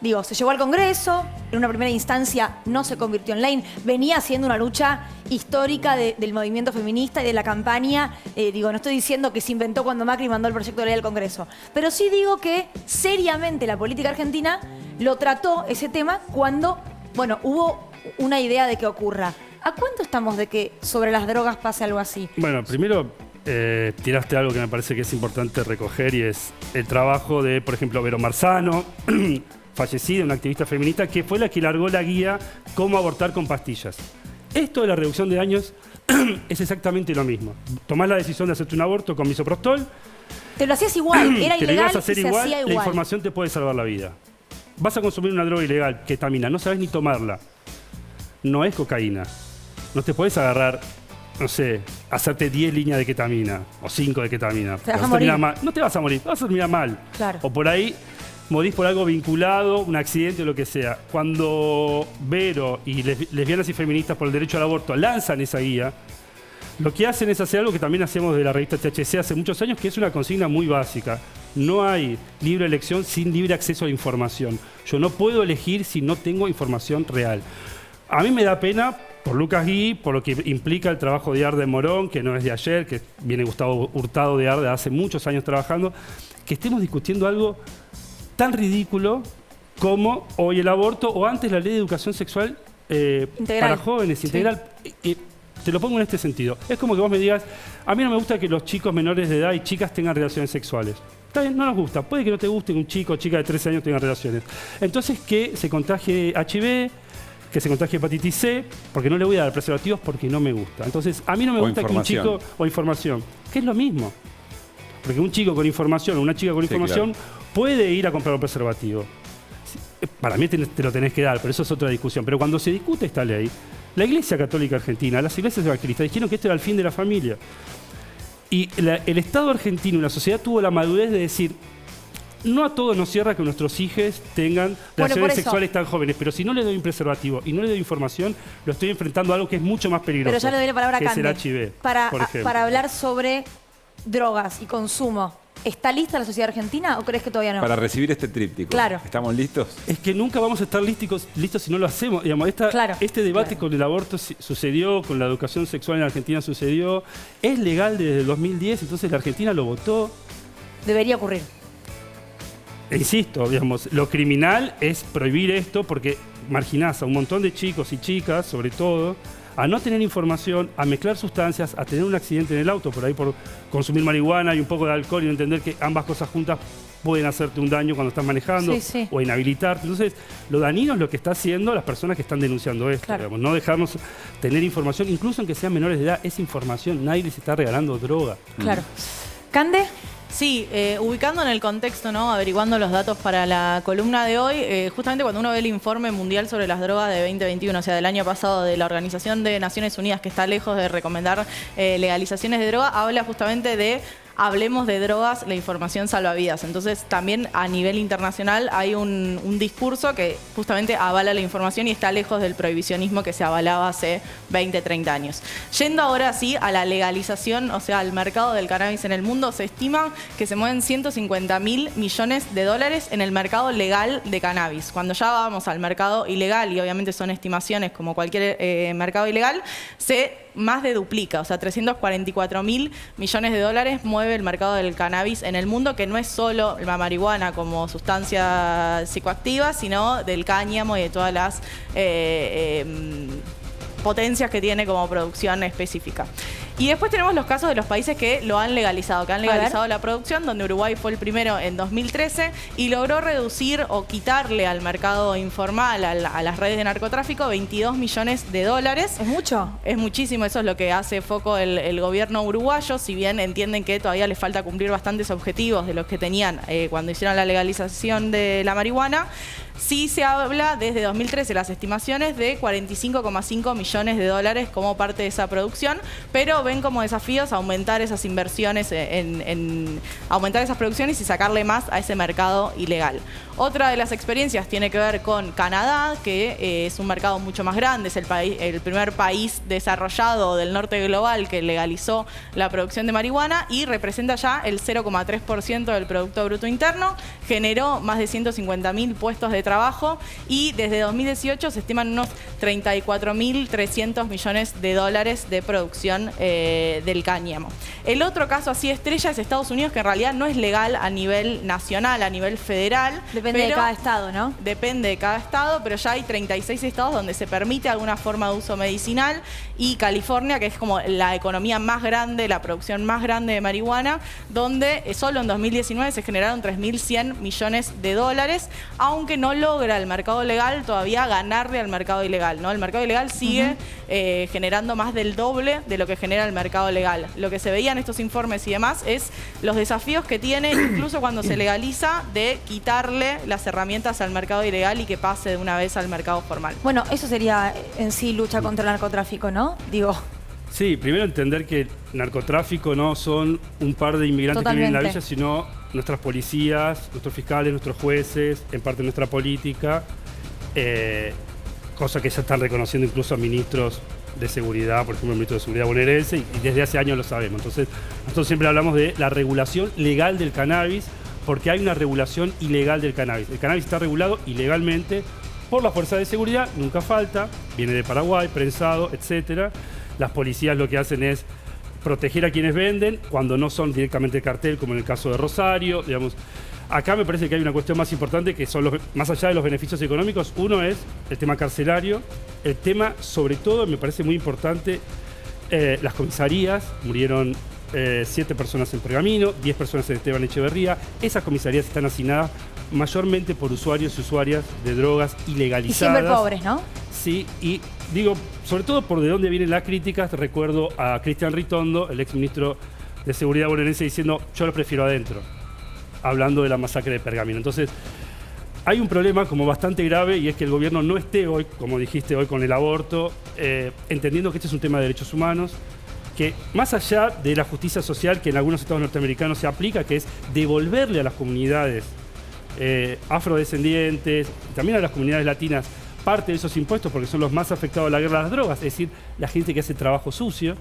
Digo, se llevó al Congreso, en una primera instancia no se convirtió en ley, venía siendo una lucha histórica del movimiento feminista y de la campaña. Digo, no estoy diciendo que se inventó cuando Macri mandó el proyecto de ley al Congreso, pero sí digo que seriamente la política argentina lo trató ese tema cuando, bueno, hubo una idea de que ocurra. ¿A cuánto estamos de que sobre las drogas pase algo así? Bueno, primero tiraste algo que me parece que es importante recoger y es el trabajo de, por ejemplo, Vero Marzano, fallecida, una activista feminista, que fue la que largó la guía Cómo abortar con pastillas. Esto de la reducción de daños es exactamente lo mismo. Tomás la decisión de hacerte un aborto con misoprostol. Te lo hacías igual, era que ilegal lo ibas a hacer y se igual, hacía igual. La información te puede salvar la vida. Vas a consumir una droga ilegal, ketamina, no sabes ni tomarla. No es cocaína. No te puedes agarrar, no sé, hacerte 10 líneas de ketamina o 5 de ketamina. Te vas a morir. No te vas a morir, vas a terminar mal. Claro. O por ahí morís por algo vinculado, un accidente o lo que sea. Cuando Vero y lesbianas y feministas por el derecho al aborto lanzan esa guía, lo que hacen es hacer algo que también hacemos de la revista THC hace muchos años, que es una consigna muy básica. No hay libre elección sin libre acceso a la información. Yo no puedo elegir si no tengo información real. A mí me da pena por Lucas Gui, por lo que implica el trabajo de Arde Morón, que no es de ayer, que viene Gustavo Hurtado de Arde hace muchos años trabajando, que estemos discutiendo algo tan ridículo como hoy el aborto o antes la ley de educación sexual para jóvenes, integral. Te lo pongo en este sentido. Es como que vos me digas, a mí no me gusta que los chicos menores de edad y chicas tengan relaciones sexuales. Está bien, no nos gusta. Puede que no te guste que un chico o chica de 13 años tengan relaciones. Entonces que se contagie HIV, que se contagie hepatitis C, porque no le voy a dar preservativos porque no me gusta. Entonces, a mí no me gusta que un chico... O información. Que es lo mismo. Porque un chico con información o una chica con información puede ir a comprar un preservativo. Para mí te lo tenés que dar, pero eso es otra discusión. Pero cuando se discute esta ley, la Iglesia Católica Argentina, las iglesias evangelistas dijeron que esto era el fin de la familia. Y el Estado argentino y la sociedad tuvo la madurez de decir, no a todos nos cierra que nuestros hijos tengan relaciones sexuales tan jóvenes, pero si no les doy un preservativo y no les doy información, lo estoy enfrentando a algo que es mucho más peligroso. Pero ya le doy la palabra a Cande, es el HIV, para hablar sobre drogas y consumo. ¿Está lista la sociedad argentina o crees que todavía no? Para recibir este tríptico. Claro. ¿Estamos listos? Es que nunca vamos a estar listos si no lo hacemos. Digamos, este debate con el aborto sucedió, con la educación sexual en Argentina sucedió. Es legal desde el 2010, entonces la Argentina lo votó. Debería ocurrir. Insisto, digamos, lo criminal es prohibir esto porque marginás a un montón de chicos y chicas, sobre todo, a no tener información, a mezclar sustancias, a tener un accidente en el auto, por ahí por consumir marihuana y un poco de alcohol y no entender que ambas cosas juntas pueden hacerte un daño cuando estás manejando o inhabilitarte. Entonces, lo dañino es lo que está haciendo las personas que están denunciando esto. Claro. Digamos, no dejarnos tener información, incluso aunque sean menores de edad, es información, nadie les está regalando droga. Claro. ¿Cande? Sí, ubicando en el contexto, ¿no? Averiguando los datos para la columna de hoy, justamente cuando uno ve el informe mundial sobre las drogas de 2021, o sea, del año pasado, de la Organización de Naciones Unidas, que está lejos de recomendar legalizaciones de droga, habla justamente de hablemos de drogas, la información salva vidas. Entonces también a nivel internacional hay un discurso que justamente avala la información y está lejos del prohibicionismo que se avalaba hace 20, 30 años. Yendo ahora sí a la legalización, o sea, al mercado del cannabis en el mundo, se estima que se mueven 150.000 millones de dólares en el mercado legal de cannabis. Cuando ya vamos al mercado ilegal, y obviamente son estimaciones como cualquier mercado ilegal, se más de duplica, o sea, 344.000 millones de dólares mueve el mercado del cannabis en el mundo, que no es solo la marihuana como sustancia psicoactiva, sino del cáñamo y de todas las potencias que tiene como producción específica. Y después tenemos los casos de los países que lo han legalizado, que han legalizado la producción, donde Uruguay fue el primero en 2013 y logró reducir o quitarle al mercado informal, a las redes de narcotráfico, 22 millones de dólares. ¿Es mucho? Es muchísimo, eso es lo que hace foco el gobierno uruguayo, si bien entienden que todavía les falta cumplir bastantes objetivos de los que tenían cuando hicieron la legalización de la marihuana. Sí se habla desde 2013, las estimaciones de 45,5 millones de dólares como parte de esa producción, pero ven como desafíos aumentar esas inversiones, en aumentar esas producciones y sacarle más a ese mercado ilegal. Otra de las experiencias tiene que ver con Canadá, que es un mercado mucho más grande, es el primer país desarrollado del norte global que legalizó la producción de marihuana y representa ya el 0,3% del Producto Bruto Interno, generó más de 150.000 puestos de trabajo y desde 2018 se estiman unos 34.300 millones de dólares de producción del cáñamo. El otro caso así estrella es Estados Unidos, que en realidad no es legal a nivel nacional, a nivel federal. Depende de cada estado, ¿no? Depende de cada estado, pero ya hay 36 estados donde se permite alguna forma de uso medicinal y California, que es como la economía más grande, la producción más grande de marihuana, donde solo en 2019 se generaron 3.100 millones de dólares, aunque no logra el mercado legal todavía ganarle al mercado ilegal, ¿no? El mercado ilegal sigue generando más del doble de lo que genera el mercado legal. Lo que se veía en estos informes y demás es los desafíos que tiene, incluso cuando se legaliza, de quitarle las herramientas al mercado ilegal y que pase de una vez al mercado formal. Bueno, eso sería en sí lucha contra el narcotráfico, ¿no? Digo. Sí, primero entender que el narcotráfico no son un par de inmigrantes que viven en la villa, sino nuestras policías, nuestros fiscales, nuestros jueces, en parte nuestra política, cosa que ya están reconociendo incluso a ministros de seguridad, por ejemplo, el ministro de Seguridad bonaerense, y desde hace años lo sabemos. Entonces, nosotros siempre hablamos de la regulación legal del cannabis, porque hay una regulación ilegal del cannabis. El cannabis está regulado ilegalmente por la fuerza de seguridad, nunca falta, viene de Paraguay, prensado, etcétera. Las policías lo que hacen es proteger a quienes venden cuando no son directamente cartel, como en el caso de Rosario, digamos. Acá me parece que hay una cuestión más importante que son más allá de los beneficios económicos. Uno es el tema carcelario, el tema, sobre todo, me parece muy importante, las comisarías. Murieron 7 personas en Pergamino, 10 personas en Esteban Echeverría. Esas comisarías están asignadas mayormente por usuarios y usuarias de drogas ilegalizadas. Y siempre pobres, ¿no? Sí, y digo, sobre todo por de dónde vienen las críticas, recuerdo a Cristian Ritondo, el exministro de Seguridad bonaerense, diciendo yo lo prefiero adentro, hablando de la masacre de Pergamino. Entonces, hay un problema como bastante grave y es que el gobierno no esté hoy, como dijiste hoy con el aborto, entendiendo que este es un tema de derechos humanos, que más allá de la justicia social que en algunos estados norteamericanos se aplica, que es devolverle a las comunidades afrodescendientes, también a las comunidades latinas, parte de esos impuestos porque son los más afectados a la guerra de las drogas, es decir, la gente que hace trabajo sucio,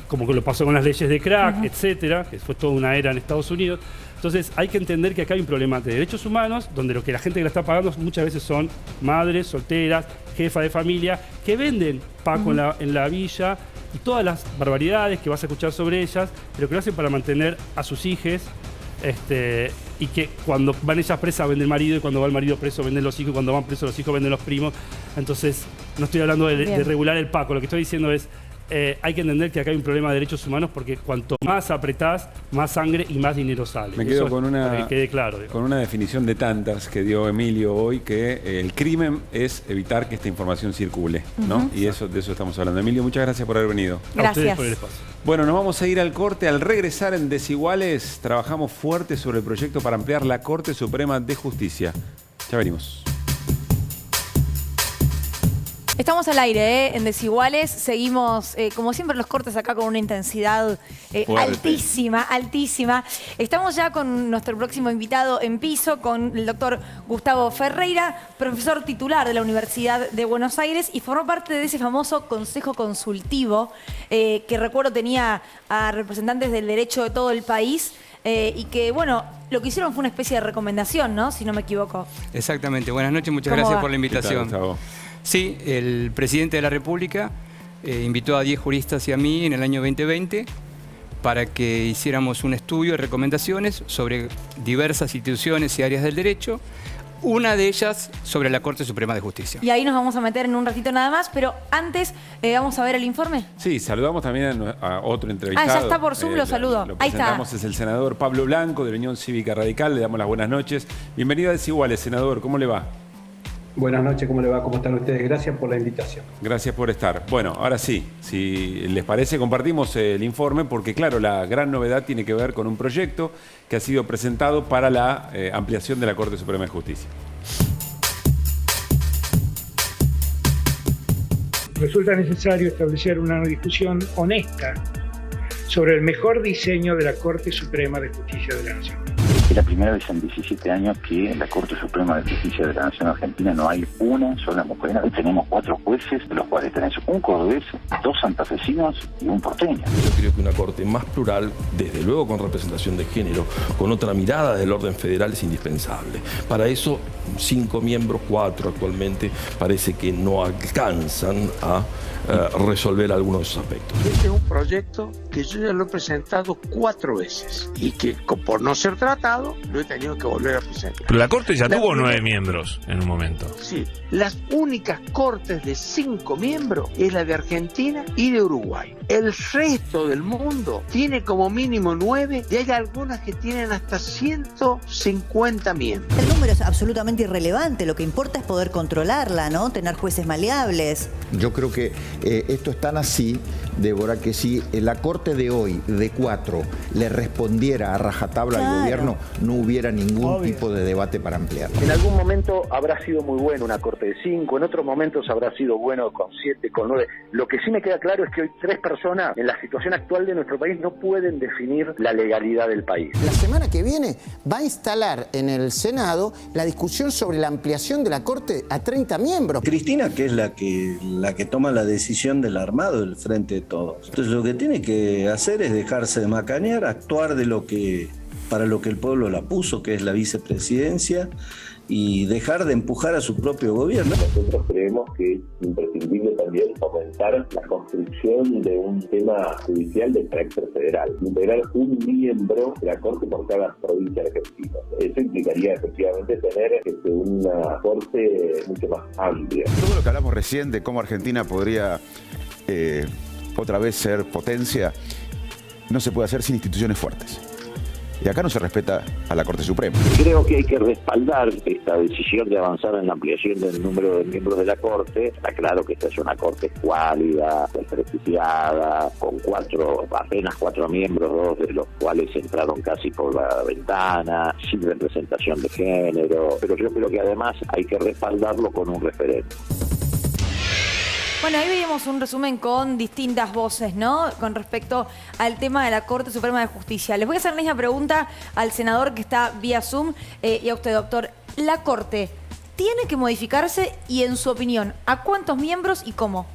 como que lo pasó con las leyes de crack, etcétera, que fue toda una era en Estados Unidos. Entonces hay que entender que acá hay un problema de derechos humanos, donde lo que la gente que la está pagando muchas veces son madres, solteras, jefas de familia, que venden paco en la villa y todas las barbaridades que vas a escuchar sobre ellas, pero que lo hacen para mantener a sus hijos, y que cuando van ellas presas venden el marido, y cuando va el marido preso venden los hijos, y cuando van presos los hijos venden los primos. Entonces no estoy hablando de regular el paco, lo que estoy diciendo es hay que entender que acá hay un problema de derechos humanos porque cuanto más apretás, más sangre y más dinero sale. Me quedo con para que quede claro, con una definición de tantas que dio Emilio hoy, que el crimen es evitar que esta información circule, ¿no? Y de eso estamos hablando. Emilio, muchas gracias por haber venido. A ustedes por el espacio. Bueno, nos vamos a ir al corte. Al regresar en Desiguales, trabajamos fuerte sobre el proyecto para ampliar la Corte Suprema de Justicia. Ya venimos. Estamos al aire, en Desiguales. Seguimos, como siempre, los cortes acá con una intensidad altísima, altísima. Estamos ya con nuestro próximo invitado en piso, con el doctor Gustavo Ferreira, profesor titular de la Universidad de Buenos Aires y formó parte de ese famoso Consejo Consultivo que recuerdo tenía a representantes del derecho de todo el país. Y que, bueno, lo que hicieron fue una especie de recomendación, ¿no? Si no me equivoco. Exactamente. Buenas noches, muchas gracias por la invitación. ¿Qué tal, sí, el presidente de la República invitó a 10 juristas y a mí en el año 2020 para que hiciéramos un estudio de recomendaciones sobre diversas instituciones y áreas del derecho, una de ellas sobre la Corte Suprema de Justicia. Y ahí nos vamos a meter en un ratito nada más, pero antes vamos a ver el informe. Sí, saludamos también a otro entrevistado. Ah, ya está por Zoom, lo saludo. Lo ahí está. Es el senador Pablo Blanco de la Unión Cívica Radical. Le damos las buenas noches. Bienvenido a Desiguales, senador. ¿Cómo le va? Buenas noches, ¿cómo le va? ¿Cómo están ustedes? Gracias por la invitación. Gracias por estar. Bueno, ahora sí, si les parece, compartimos el informe porque, claro, la gran novedad tiene que ver con un proyecto que ha sido presentado para la ampliación de la Corte Suprema de Justicia. Resulta necesario establecer una discusión honesta sobre el mejor diseño de la Corte Suprema de Justicia de la Nación. Es la primera vez en 17 años que en la Corte Suprema de Justicia de la Nación Argentina no hay una sola mujer. Hoy tenemos 4 jueces, de los cuales tenés un cordobés, 2 santafesinos y un porteño. Yo creo que una Corte más plural, desde luego con representación de género, con otra mirada del orden federal es indispensable. Para eso, 5 miembros, 4 actualmente, parece que no alcanzan a resolver algunos de esos aspectos. Este es un proyecto que yo ya lo he presentado 4 veces y que por no ser tratado lo he tenido que volver a presentar. Pero la Corte ya tuvo 9 miembros en un momento. Sí, las únicas cortes de 5 miembros es la de Argentina y de Uruguay. El resto del mundo tiene como mínimo 9 y hay algunas que tienen hasta 150 miembros. El número es absolutamente irrelevante, lo que importa es poder controlarla, ¿no? Tener jueces maleables. Yo creo que esto es tan así, Débora, que si la Corte de hoy, de 4, le respondiera a rajatabla al gobierno, no hubiera ningún tipo de debate para ampliarla. En algún momento habrá sido muy bueno una Corte de 5, en otros momentos habrá sido bueno con 7, con 9. Lo que sí me queda claro es que hoy 3 personas en la situación actual de nuestro país no pueden definir la legalidad del país. La semana que viene va a instalar en el Senado la discusión sobre la ampliación de la Corte a 30 miembros. Cristina, que es la que toma la decisión del armado del Frente de Todos. Entonces lo que tiene que hacer es dejarse de macanear, actuar para lo que el pueblo la puso, que es la vicepresidencia, y dejar de empujar a su propio gobierno. Nosotros creemos que es imprescindible también fomentar la construcción de un tema judicial de carácter federal, integrar un miembro de la Corte por cada provincia de Argentina. Eso implicaría efectivamente tener una Corte mucho más amplia. Todo lo que hablamos recién de cómo Argentina podría otra vez ser potencia, no se puede hacer sin instituciones fuertes. Y acá no se respeta a la Corte Suprema. Creo que hay que respaldar esta decisión de avanzar en la ampliación del número de miembros de la Corte. Está claro que esta es una Corte cuálida, desprestigiada, con apenas 4 miembros, 2 de los cuales entraron casi por la ventana, sin representación de género. Pero yo creo que además hay que respaldarlo con un referéndum. Bueno, ahí veíamos un resumen con distintas voces, ¿no? Con respecto al tema de la Corte Suprema de Justicia. Les voy a hacer la misma pregunta al senador que está vía Zoom y a usted, doctor. ¿La Corte tiene que modificarse y, en su opinión, a cuántos miembros y cómo?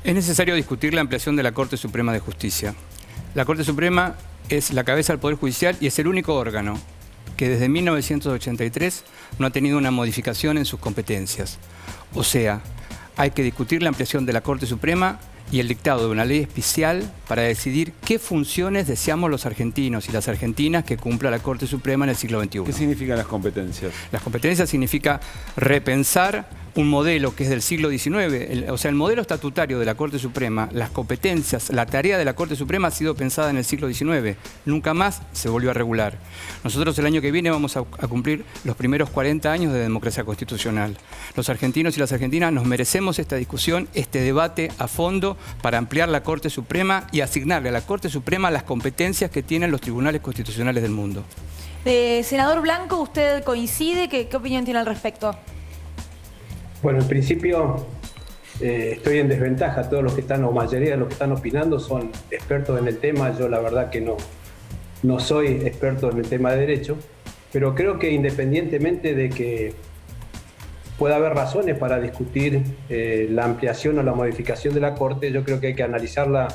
Es necesario discutir la ampliación de la Corte Suprema de Justicia. La Corte Suprema es la cabeza del Poder Judicial y es el único órgano que desde 1983 no ha tenido una modificación en sus competencias. O sea, hay que discutir la ampliación de la Corte Suprema y el dictado de una ley especial para decidir qué funciones deseamos los argentinos y las argentinas que cumpla la Corte Suprema en el siglo XXI. ¿Qué significan las competencias? Las competencias significa repensar un modelo que es del siglo XIX, o sea, el modelo estatutario de la Corte Suprema, las competencias, la tarea de la Corte Suprema ha sido pensada en el siglo XIX, nunca más se volvió a regular. Nosotros el año que viene vamos a cumplir los primeros 40 años de democracia constitucional. Los argentinos y las argentinas nos merecemos esta discusión, este debate a fondo para ampliar la Corte Suprema y asignarle a la Corte Suprema las competencias que tienen los tribunales constitucionales del mundo. Senador Blanco, ¿usted coincide? ¿Qué opinión tiene al respecto? Bueno, en principio estoy en desventaja. Todos los que están, o mayoría de los que están opinando, son expertos en el tema. Yo la verdad que no soy experto en el tema de derecho, pero creo que independientemente de que pueda haber razones para discutir la ampliación o la modificación de la Corte, yo creo que hay que analizarla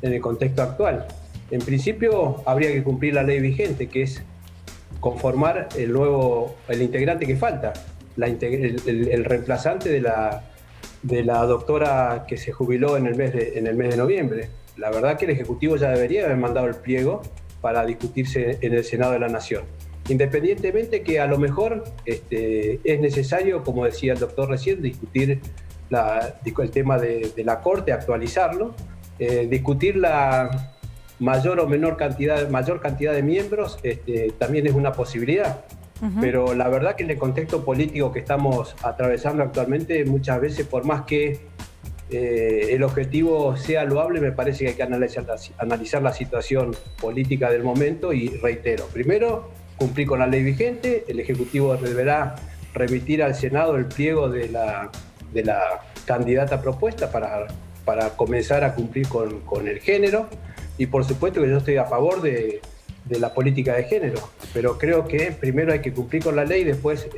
en el contexto actual. En principio habría que cumplir la ley vigente, que es conformar el integrante que falta, el reemplazante de la doctora que se jubiló en el mes de noviembre. La verdad que el Ejecutivo ya debería haber mandado el pliego para discutirse en el Senado de la Nación. Independientemente que a lo mejor es necesario, como decía el doctor recién, discutir el tema de la Corte, actualizarlo, discutir la mayor o menor mayor cantidad de miembros, también es una posibilidad. Pero la verdad que en el contexto político que estamos atravesando actualmente, muchas veces, por más que el objetivo sea loable, me parece que hay que analizar la situación política del momento y reitero, primero, cumplir con la ley vigente. El Ejecutivo deberá remitir al Senado el pliego de la candidata propuesta para comenzar a cumplir con el género, y por supuesto que yo estoy a favor de la política de género, pero creo que primero hay que cumplir con la ley y después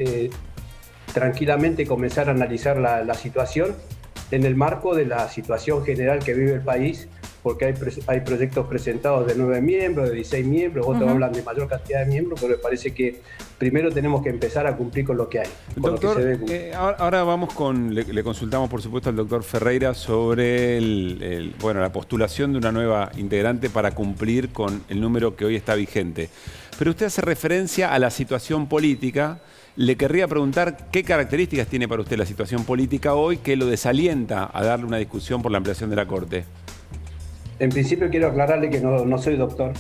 tranquilamente comenzar a analizar la situación en el marco de la situación general que vive el país, porque hay proyectos presentados de 9 miembros, de 16 miembros, otros hablan de mayor cantidad de miembros, pero me parece que primero tenemos que empezar a cumplir con lo que hay. Doctor, ahora vamos le consultamos por supuesto al doctor Ferreira sobre la postulación de una nueva integrante para cumplir con el número que hoy está vigente. Pero usted hace referencia a la situación política. Le querría preguntar qué características tiene para usted la situación política hoy que lo desalienta a darle una discusión por la ampliación de la Corte. En principio quiero aclararle que no soy doctor.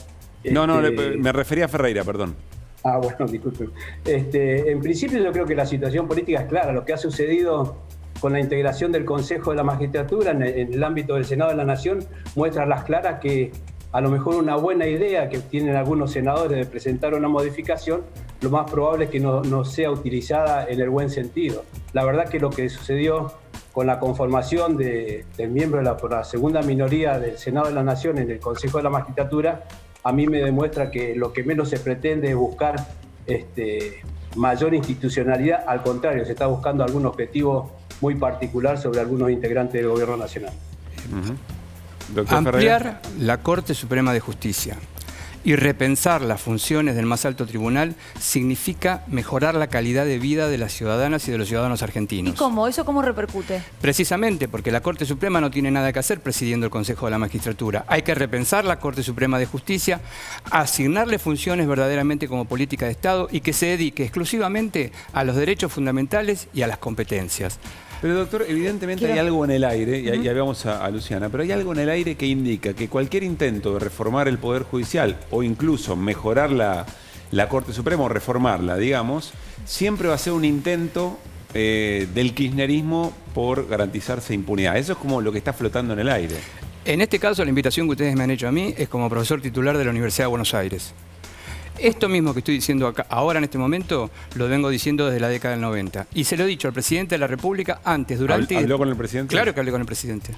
Me refería a Ferreira, perdón. Ah, bueno, disculpe. En principio yo creo que la situación política es clara. Lo que ha sucedido con la integración del Consejo de la Magistratura en el ámbito del Senado de la Nación muestra a las claras que a lo mejor una buena idea que tienen algunos senadores de presentar una modificación, lo más probable es que no sea utilizada en el buen sentido. La verdad que lo que sucedió con la conformación del miembro por la segunda minoría del Senado de la Nación en el Consejo de la Magistratura, a mí me demuestra que lo que menos se pretende es buscar mayor institucionalidad. Al contrario, se está buscando algún objetivo muy particular sobre algunos integrantes del Gobierno Nacional. Ampliar la Corte Suprema de Justicia y repensar las funciones del más alto tribunal significa mejorar la calidad de vida de las ciudadanas y de los ciudadanos argentinos. ¿Y cómo? ¿Eso cómo repercute? Precisamente porque la Corte Suprema no tiene nada que hacer presidiendo el Consejo de la Magistratura. Hay que repensar la Corte Suprema de Justicia, asignarle funciones verdaderamente como política de Estado y que se dedique exclusivamente a los derechos fundamentales y a las competencias. Pero doctor, evidentemente hay algo en el aire, y ahí vamos a Luciana, pero hay algo en el aire que indica que cualquier intento de reformar el Poder Judicial o incluso mejorar la Corte Suprema o reformarla, digamos, siempre va a ser un intento del kirchnerismo por garantizarse impunidad. Eso es como lo que está flotando en el aire. En este caso, la invitación que ustedes me han hecho a mí es como profesor titular de la Universidad de Buenos Aires. Esto mismo que estoy diciendo acá, ahora en este momento, lo vengo diciendo desde la década del 90. Y se lo he dicho al presidente de la República antes, durante... ¿Habló con el presidente? Claro que hablé con el presidente.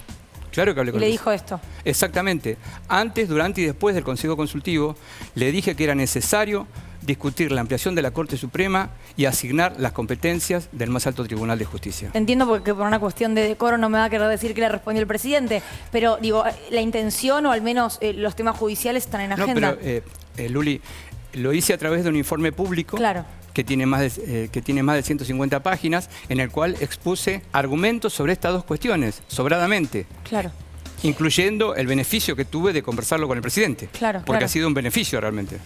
Claro que hablé con él. ¿Le dijo esto? Exactamente. Antes, durante y después del Consejo Consultivo, le dije que era necesario discutir la ampliación de la Corte Suprema y asignar las competencias del más alto Tribunal de Justicia. Entiendo porque por una cuestión de decoro no me va a querer decir que le respondió el presidente, pero digo, la intención o al menos los temas judiciales están en agenda. No, pero Luli, lo hice a través de un informe público. Claro. Que tiene más de 150 páginas, en el cual expuse argumentos sobre estas dos cuestiones, sobradamente. Claro. Incluyendo el beneficio que tuve de conversarlo con el presidente. Claro, porque ha sido un beneficio realmente.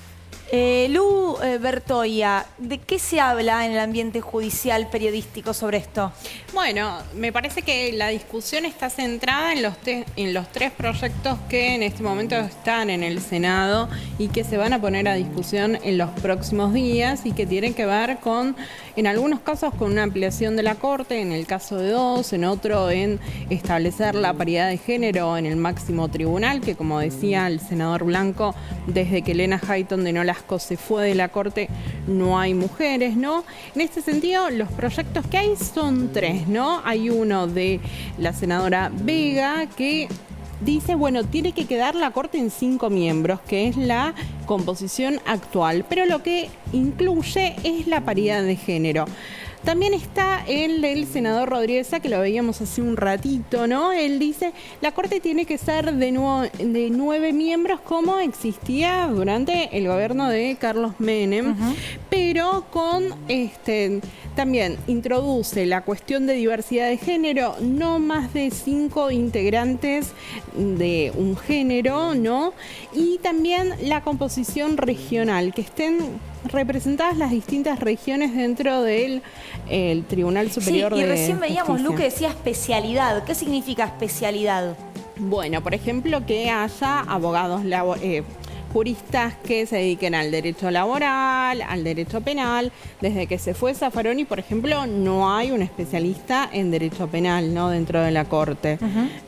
Lu Bertoia, ¿de qué se habla en el ambiente judicial periodístico sobre esto? Bueno, me parece que la discusión está centrada en los tres proyectos que en este momento están en el Senado y que se van a poner a discusión en los próximos días y que tienen que ver con, en algunos casos, con una ampliación de la Corte, en el caso de 2, en otro en establecer la paridad de género en el máximo tribunal, que como decía el senador Blanco, desde que Elena Hayton denó las Velasco se fue de la Corte, no hay mujeres, ¿no? En este sentido, los proyectos que hay son 3, ¿no? Hay uno de la senadora Vega que dice, bueno, tiene que quedar la Corte en 5 miembros, que es la composición actual, pero lo que incluye es la paridad de género. También está el del senador Rodríguez Sá, que lo veíamos hace un ratito, ¿no? Él dice, la Corte tiene que ser de 9 miembros como existía durante el gobierno de Carlos Menem, pero con también introduce la cuestión de diversidad de género, no más de 5 integrantes de un género, ¿no? Y también la composición regional, que estén representadas las distintas regiones dentro del Tribunal Superior de Justicia. Y recién veíamos, Lu, que decía especialidad. ¿Qué significa especialidad? Bueno, por ejemplo, que haya abogados juristas que se dediquen al derecho laboral, al derecho penal. Desde que se fue Zaffaroni, por ejemplo, no hay un especialista en derecho penal, ¿no?, dentro de la Corte.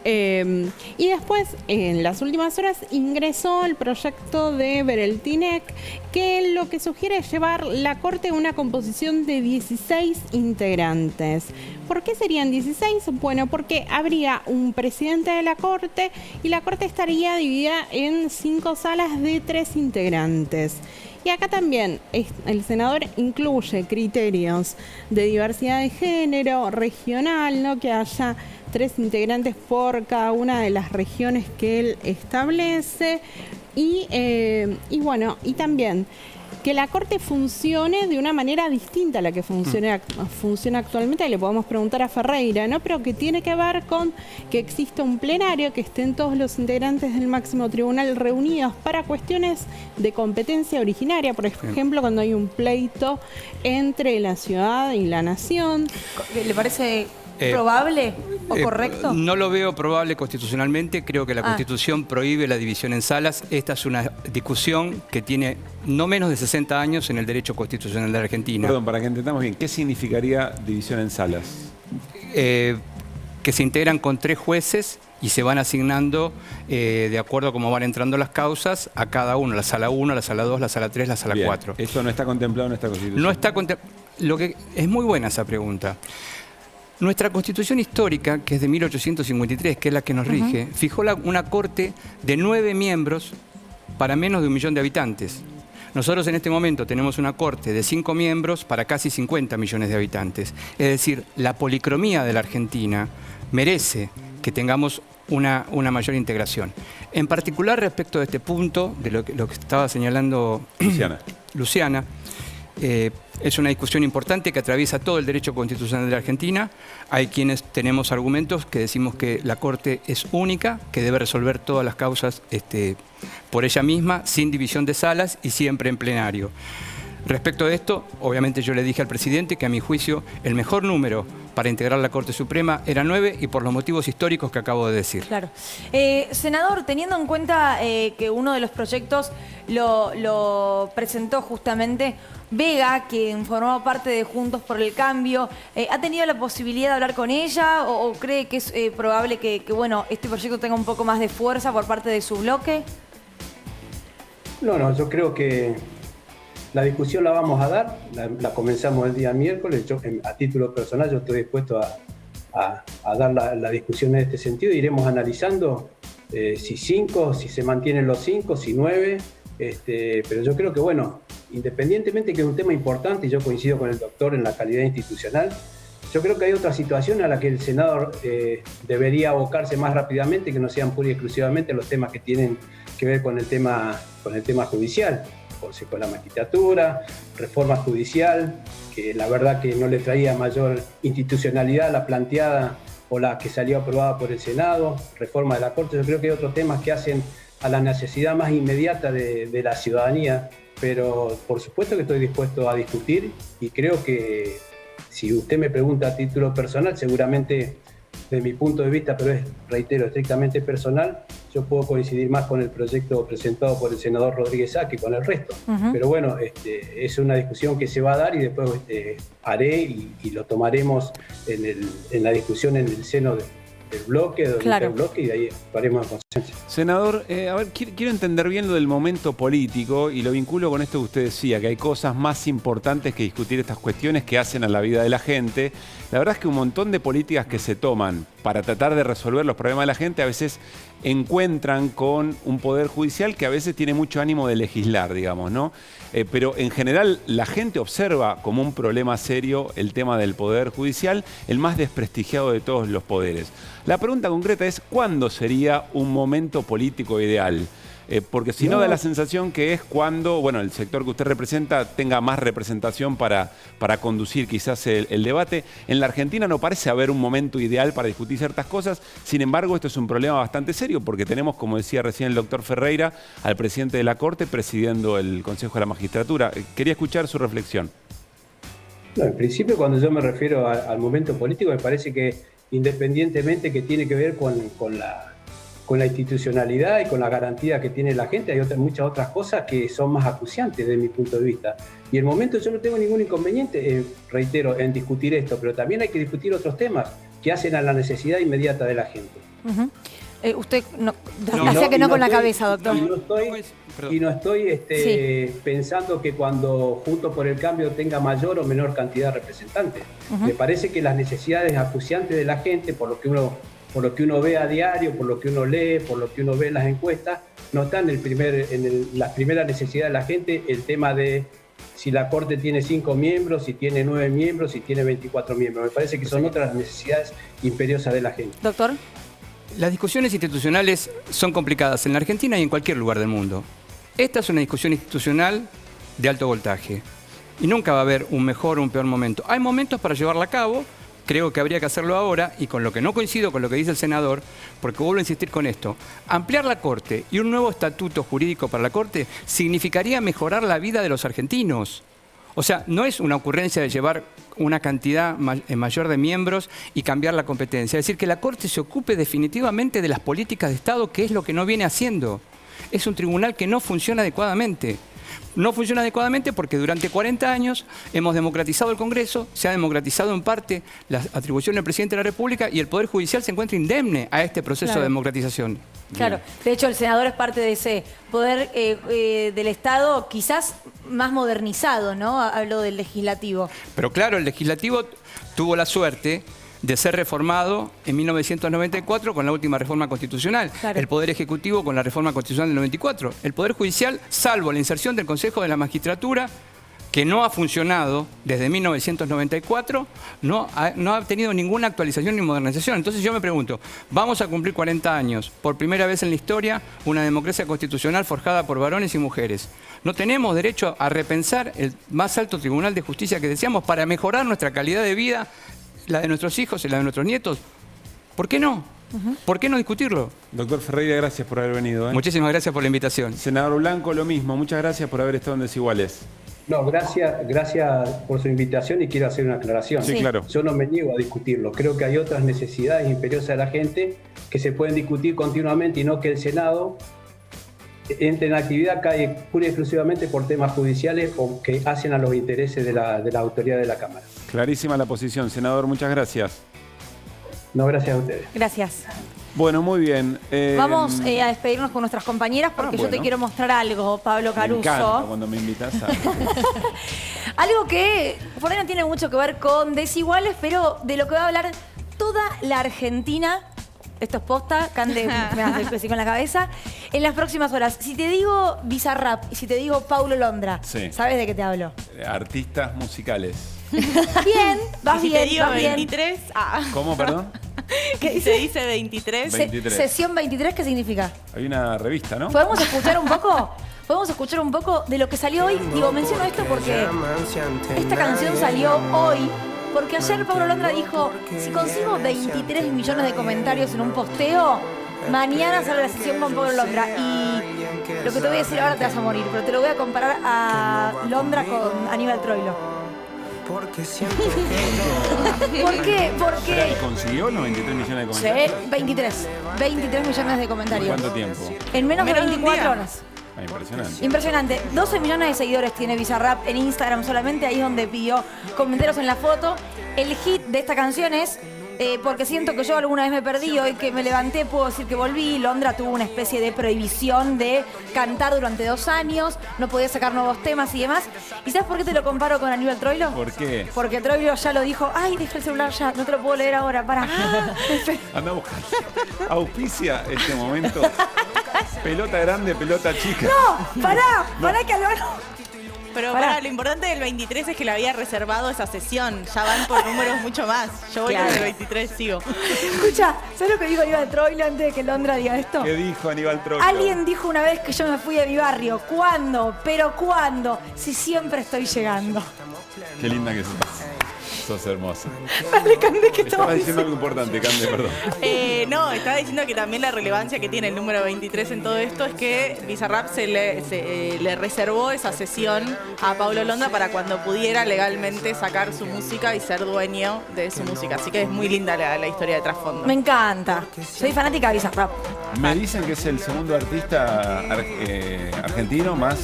Y después, en las últimas horas, ingresó el proyecto de Bereltinec, que lo que sugiere es llevar la Corte a una composición de 16 integrantes. ¿Por qué serían 16? Bueno, porque habría un presidente de la Corte y la Corte estaría dividida en 5 salas de 3 integrantes. Y acá también el senador incluye criterios de diversidad de género, regional, ¿no?, que haya 3 integrantes por cada una de las regiones que él establece. Y bueno, y también que la Corte funcione de una manera distinta a la que funciona actualmente. Le podemos preguntar a Ferreira, ¿no? Pero que tiene que ver con que exista un plenario, que estén todos los integrantes del máximo tribunal reunidos para cuestiones de competencia originaria. Por ejemplo, cuando hay un pleito entre la ciudad y la nación. ¿Le parece probable o correcto? No lo veo probable constitucionalmente. Creo que la Constitución prohíbe la división en salas. Esta es una discusión que tiene no menos de 60 años en el derecho constitucional de Argentina. Perdón, para que entendamos bien, ¿qué significaría división en salas? Que se integran con 3 jueces y se van asignando de acuerdo a cómo van entrando las causas a cada uno, la sala 1, la sala 2, la sala 3, la sala 4. Eso no está contemplado en esta Constitución. No está es muy buena esa pregunta. Nuestra Constitución histórica, que es de 1853, que es la que nos rige, fijó una Corte de 9 miembros para menos de 1 millón de habitantes. Nosotros en este momento tenemos una Corte de 5 miembros para casi 50 millones de habitantes. Es decir, la policromía de la Argentina merece que tengamos una mayor integración. En particular respecto de este punto, de lo que estaba señalando Luciana, es una discusión importante que atraviesa todo el derecho constitucional de la Argentina. Hay quienes tenemos argumentos que decimos que la Corte es única, que debe resolver todas las causas por ella misma, sin división de salas y siempre en plenario. Respecto de esto, obviamente yo le dije al presidente que a mi juicio el mejor número para integrar la Corte Suprema era 9 y por los motivos históricos que acabo de decir. Claro. Senador, teniendo en cuenta que uno de los proyectos lo presentó justamente Vega, quien formaba parte de Juntos por el Cambio, ¿ha tenido la posibilidad de hablar con ella o cree que es probable que bueno, este proyecto tenga un poco más de fuerza por parte de su bloque? No, yo creo que la discusión la vamos a dar, la comenzamos el día miércoles. Yo, a título personal, yo estoy dispuesto a dar la discusión en este sentido. Iremos analizando si 5, si se mantienen los 5, si 9. Pero yo creo que, bueno, independientemente que es un tema importante, y yo coincido con el doctor en la calidad institucional, yo creo que hay otra situación a la que el Senado debería abocarse más rápidamente, que no sean pura y exclusivamente los temas que tienen que ver con el tema judicial. Consejo de la Magistratura, reforma judicial, que la verdad que no le traía mayor institucionalidad a la planteada o la que salió aprobada por el Senado, reforma de la Corte. Yo creo que hay otros temas que hacen a la necesidad más inmediata de la ciudadanía, pero por supuesto que estoy dispuesto a discutir y creo que si usted me pregunta a título personal, seguramente de mi punto de vista, pero es, reitero, estrictamente personal, yo puedo coincidir más con el proyecto presentado por el senador Rodríguez Sá que con el resto. Pero bueno, es una discusión que se va a dar y después haré y lo tomaremos en la discusión en el seno bloque, del Claro. interbloque, y de ahí haremos consenso. Senador, a ver, quiero entender bien lo del momento político y lo vinculo con esto que usted decía, que hay cosas más importantes que discutir estas cuestiones que hacen a la vida de la gente. La verdad es que un montón de políticas que se toman para tratar de resolver los problemas de la gente a veces encuentran con un poder judicial que a veces tiene mucho ánimo de legislar, digamos, ¿no? Pero en general la gente observa como un problema serio el tema del poder judicial, el más desprestigiado de todos los poderes. La pregunta concreta es, ¿cuándo sería un momento político ideal? Porque si no, da la sensación que es cuando, bueno, el sector que usted representa tenga más representación para conducir quizás el debate. En la Argentina no parece haber un momento ideal para discutir ciertas cosas. Sin embargo, esto es un problema bastante serio porque tenemos, como decía recién el doctor Ferreira, al presidente de la Corte presidiendo el Consejo de la Magistratura. Quería escuchar su reflexión. No, en principio, cuando yo me refiero al momento político, me parece que independientemente que tiene que ver con la institucionalidad y con la garantía que tiene la gente, hay muchas otras cosas que son más acuciantes desde mi punto de vista. Y el momento, yo no tengo ningún inconveniente, reitero, en discutir esto, pero también hay que discutir otros temas que hacen a la necesidad inmediata de la gente. Usted hacía que no con la cabeza, doctor. Y no estoy pensando que cuando Juntos por el Cambio tenga mayor o menor cantidad de representantes. Me parece que las necesidades acuciantes de la gente, por lo que uno ve a diario, por lo que uno lee, por lo que uno ve en las encuestas, no están en las primeras necesidades de la gente, el tema de si la Corte tiene 5 miembros, si tiene 9 miembros, si tiene 24 miembros. Me parece que son otras necesidades imperiosas de la gente. Doctor. Las discusiones institucionales son complicadas en la Argentina y en cualquier lugar del mundo. Esta es una discusión institucional de alto voltaje y nunca va a haber un mejor o un peor momento. Hay momentos para llevarla a cabo. Creo que habría que hacerlo ahora, y con lo que no coincido con lo que dice el senador, porque vuelvo a insistir con esto, ampliar la Corte y un nuevo estatuto jurídico para la Corte significaría mejorar la vida de los argentinos. O sea, no es una ocurrencia de llevar una cantidad mayor de miembros y cambiar la competencia. Es decir, que la Corte se ocupe definitivamente de las políticas de Estado, que es lo que no viene haciendo. Es un tribunal que no funciona adecuadamente. No funciona adecuadamente porque durante 40 años hemos democratizado el Congreso, se ha democratizado en parte las atribuciones del presidente de la República y el Poder Judicial se encuentra indemne a este proceso de democratización. Claro, de hecho el senador es parte de ese poder del Estado quizás más modernizado, ¿no? Hablo del legislativo. Pero claro, el legislativo tuvo la suerte de ser reformado en 1994 con la última reforma constitucional. Claro. El Poder Ejecutivo con la reforma constitucional del 94. El Poder Judicial, salvo la inserción del Consejo de la Magistratura, que no ha funcionado desde 1994, no ha tenido ninguna actualización ni modernización. Entonces yo me pregunto, vamos a cumplir 40 años, por primera vez en la historia, una democracia constitucional forjada por varones y mujeres. ¿No tenemos derecho a repensar el más alto tribunal de justicia que deseamos para mejorar nuestra calidad de vida, la de nuestros hijos y la de nuestros nietos? ¿Por qué no? ¿Por qué no discutirlo? Doctor Ferreira, gracias por haber venido. Muchísimas gracias por la invitación. Senador Blanco, lo mismo. Muchas gracias por haber estado en Desiguales. No, gracias por su invitación y quiero hacer una aclaración. Sí, claro. Yo no me niego a discutirlo. Creo que hay otras necesidades imperiosas de la gente que se pueden discutir continuamente y no que el Senado entre en actividad pura y exclusivamente por temas judiciales o que hacen a los intereses de la autoridad de la Cámara. Clarísima la posición, senador. Muchas gracias. No, gracias a ustedes. Gracias. Bueno, muy bien. Vamos a despedirnos con nuestras compañeras porque yo te quiero mostrar algo, Pablo Caruso. Me encanta cuando me invitas a... Algo que por ahí no tiene mucho que ver con Desiguales, pero de lo que va a hablar toda la Argentina. Esto es posta, Cande me hace así con la cabeza. En las próximas horas, si te digo Bizarrap y si te digo Paulo Londra, ¿sabes de qué te hablo? Artistas musicales. Bien, vas si bien, te digo vas 23, bien. ¿Cómo, perdón? ¿Qué se dice 23? 23. Sesión 23, ¿qué significa? Hay una revista, ¿no? ¿Podemos escuchar un poco? ¿Podemos escuchar un poco de lo que salió hoy? Digo, menciono esto porque esta canción salió hoy. Porque ayer Paulo Londra dijo, si consigo 23 millones de comentarios en un posteo, mañana sale la sesión con Paulo Londra. Y lo que te voy a decir ahora te vas a morir, pero te lo voy a comparar a Londra con Aníbal Troilo. ¿Por qué? Porque... ¿Consiguió los 23 millones de comentarios? Sí, 23 millones de comentarios. ¿Cuánto tiempo? En menos de 24 horas. Ah, impresionante. Impresionante. 12 millones de seguidores tiene Bizarrap en Instagram solamente. Ahí es donde pidió comentarios en la foto. El hit de esta canción es porque siento que yo alguna vez me perdí, hoy que me levanté puedo decir que volví. Londra tuvo una especie de prohibición de cantar durante 2 años, no podía sacar nuevos temas y demás. ¿Y sabes por qué te lo comparo con Aníbal Troilo? ¿Por qué? Porque Troilo ya lo dijo, ay, deja el celular ya, no te lo puedo leer ahora, para. Anda a buscar. Auspicia este momento. Pelota grande, pelota chica. No, pará que Álvaro. Pero lo importante del 23 es que le había reservado esa sesión. Ya van por números mucho más. Yo voy con el 23, sigo. Escucha, ¿sabes lo que dijo Aníbal Troilo antes de que Londra diga esto? ¿Qué dijo Aníbal Troilo? Alguien dijo una vez que yo me fui de mi barrio. ¿Cuándo? ¿Pero cuándo? Si siempre estoy llegando. Qué linda que sos. Sos hermosa. Dale, Cande, que estaba diciendo algo importante, Cande, perdón. No, estaba diciendo que también la relevancia que tiene el número 23 en todo esto es que Bizarrap le reservó esa sesión a Paulo Londra para cuando pudiera legalmente sacar su música y ser dueño de su música. Así que es muy linda la historia de trasfondo. Me encanta. Soy fanática de Bizarrap. Me dicen que es el segundo artista argentino más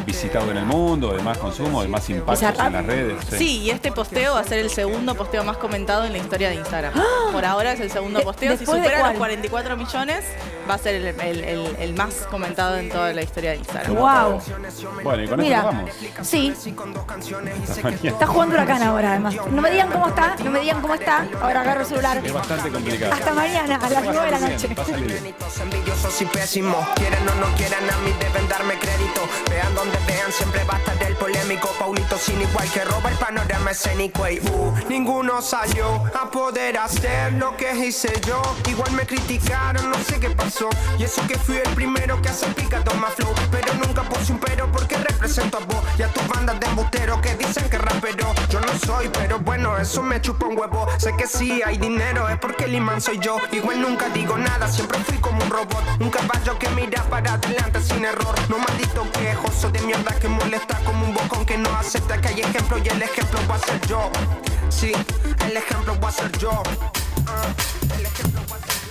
visitado en el mundo, de más consumo, de más impacto en las redes. Sí, y este posteo va a ser el segundo posteo más comentado en la historia de Instagram. Por ahora es el segundo posteo. Si supera los 44 millones, va a ser el más comentado en toda la historia de Instagram. Wow. Bueno, y con Mira, esto vamos. Sí. Está jugando Huracán ahora, además. No me digan cómo está, Ahora agarro el celular. Es bastante complicado. Hasta mañana, a las 9 de la noche. Envidiosos y pésimos, quieren o no quieran a mí deben darme crédito. Vean donde vean, siempre va a estar el polémico. Paulito sin igual que roba el panorama escénico. Y ninguno salió a poder hacer lo que hice yo. Igual me criticaron, no sé qué pasó. Y eso que fui el primero que hace pica toma flow. Pero nunca puse un pero porque represento a vos y a tus bandas de embusteros que dicen que rapero. Yo no soy, pero bueno, eso me chupa un huevo. Sé que sí hay dinero, es porque el imán soy yo. Igual nunca digo nada, siempre fui como un robot. Un caballo que mira para adelante sin error. No maldito quejoso de mierda que molesta como un bocón que no acepta que hay ejemplo y el ejemplo va a ser yo. Sí, el ejemplo va a ser yo. El ejemplo va a ser yo.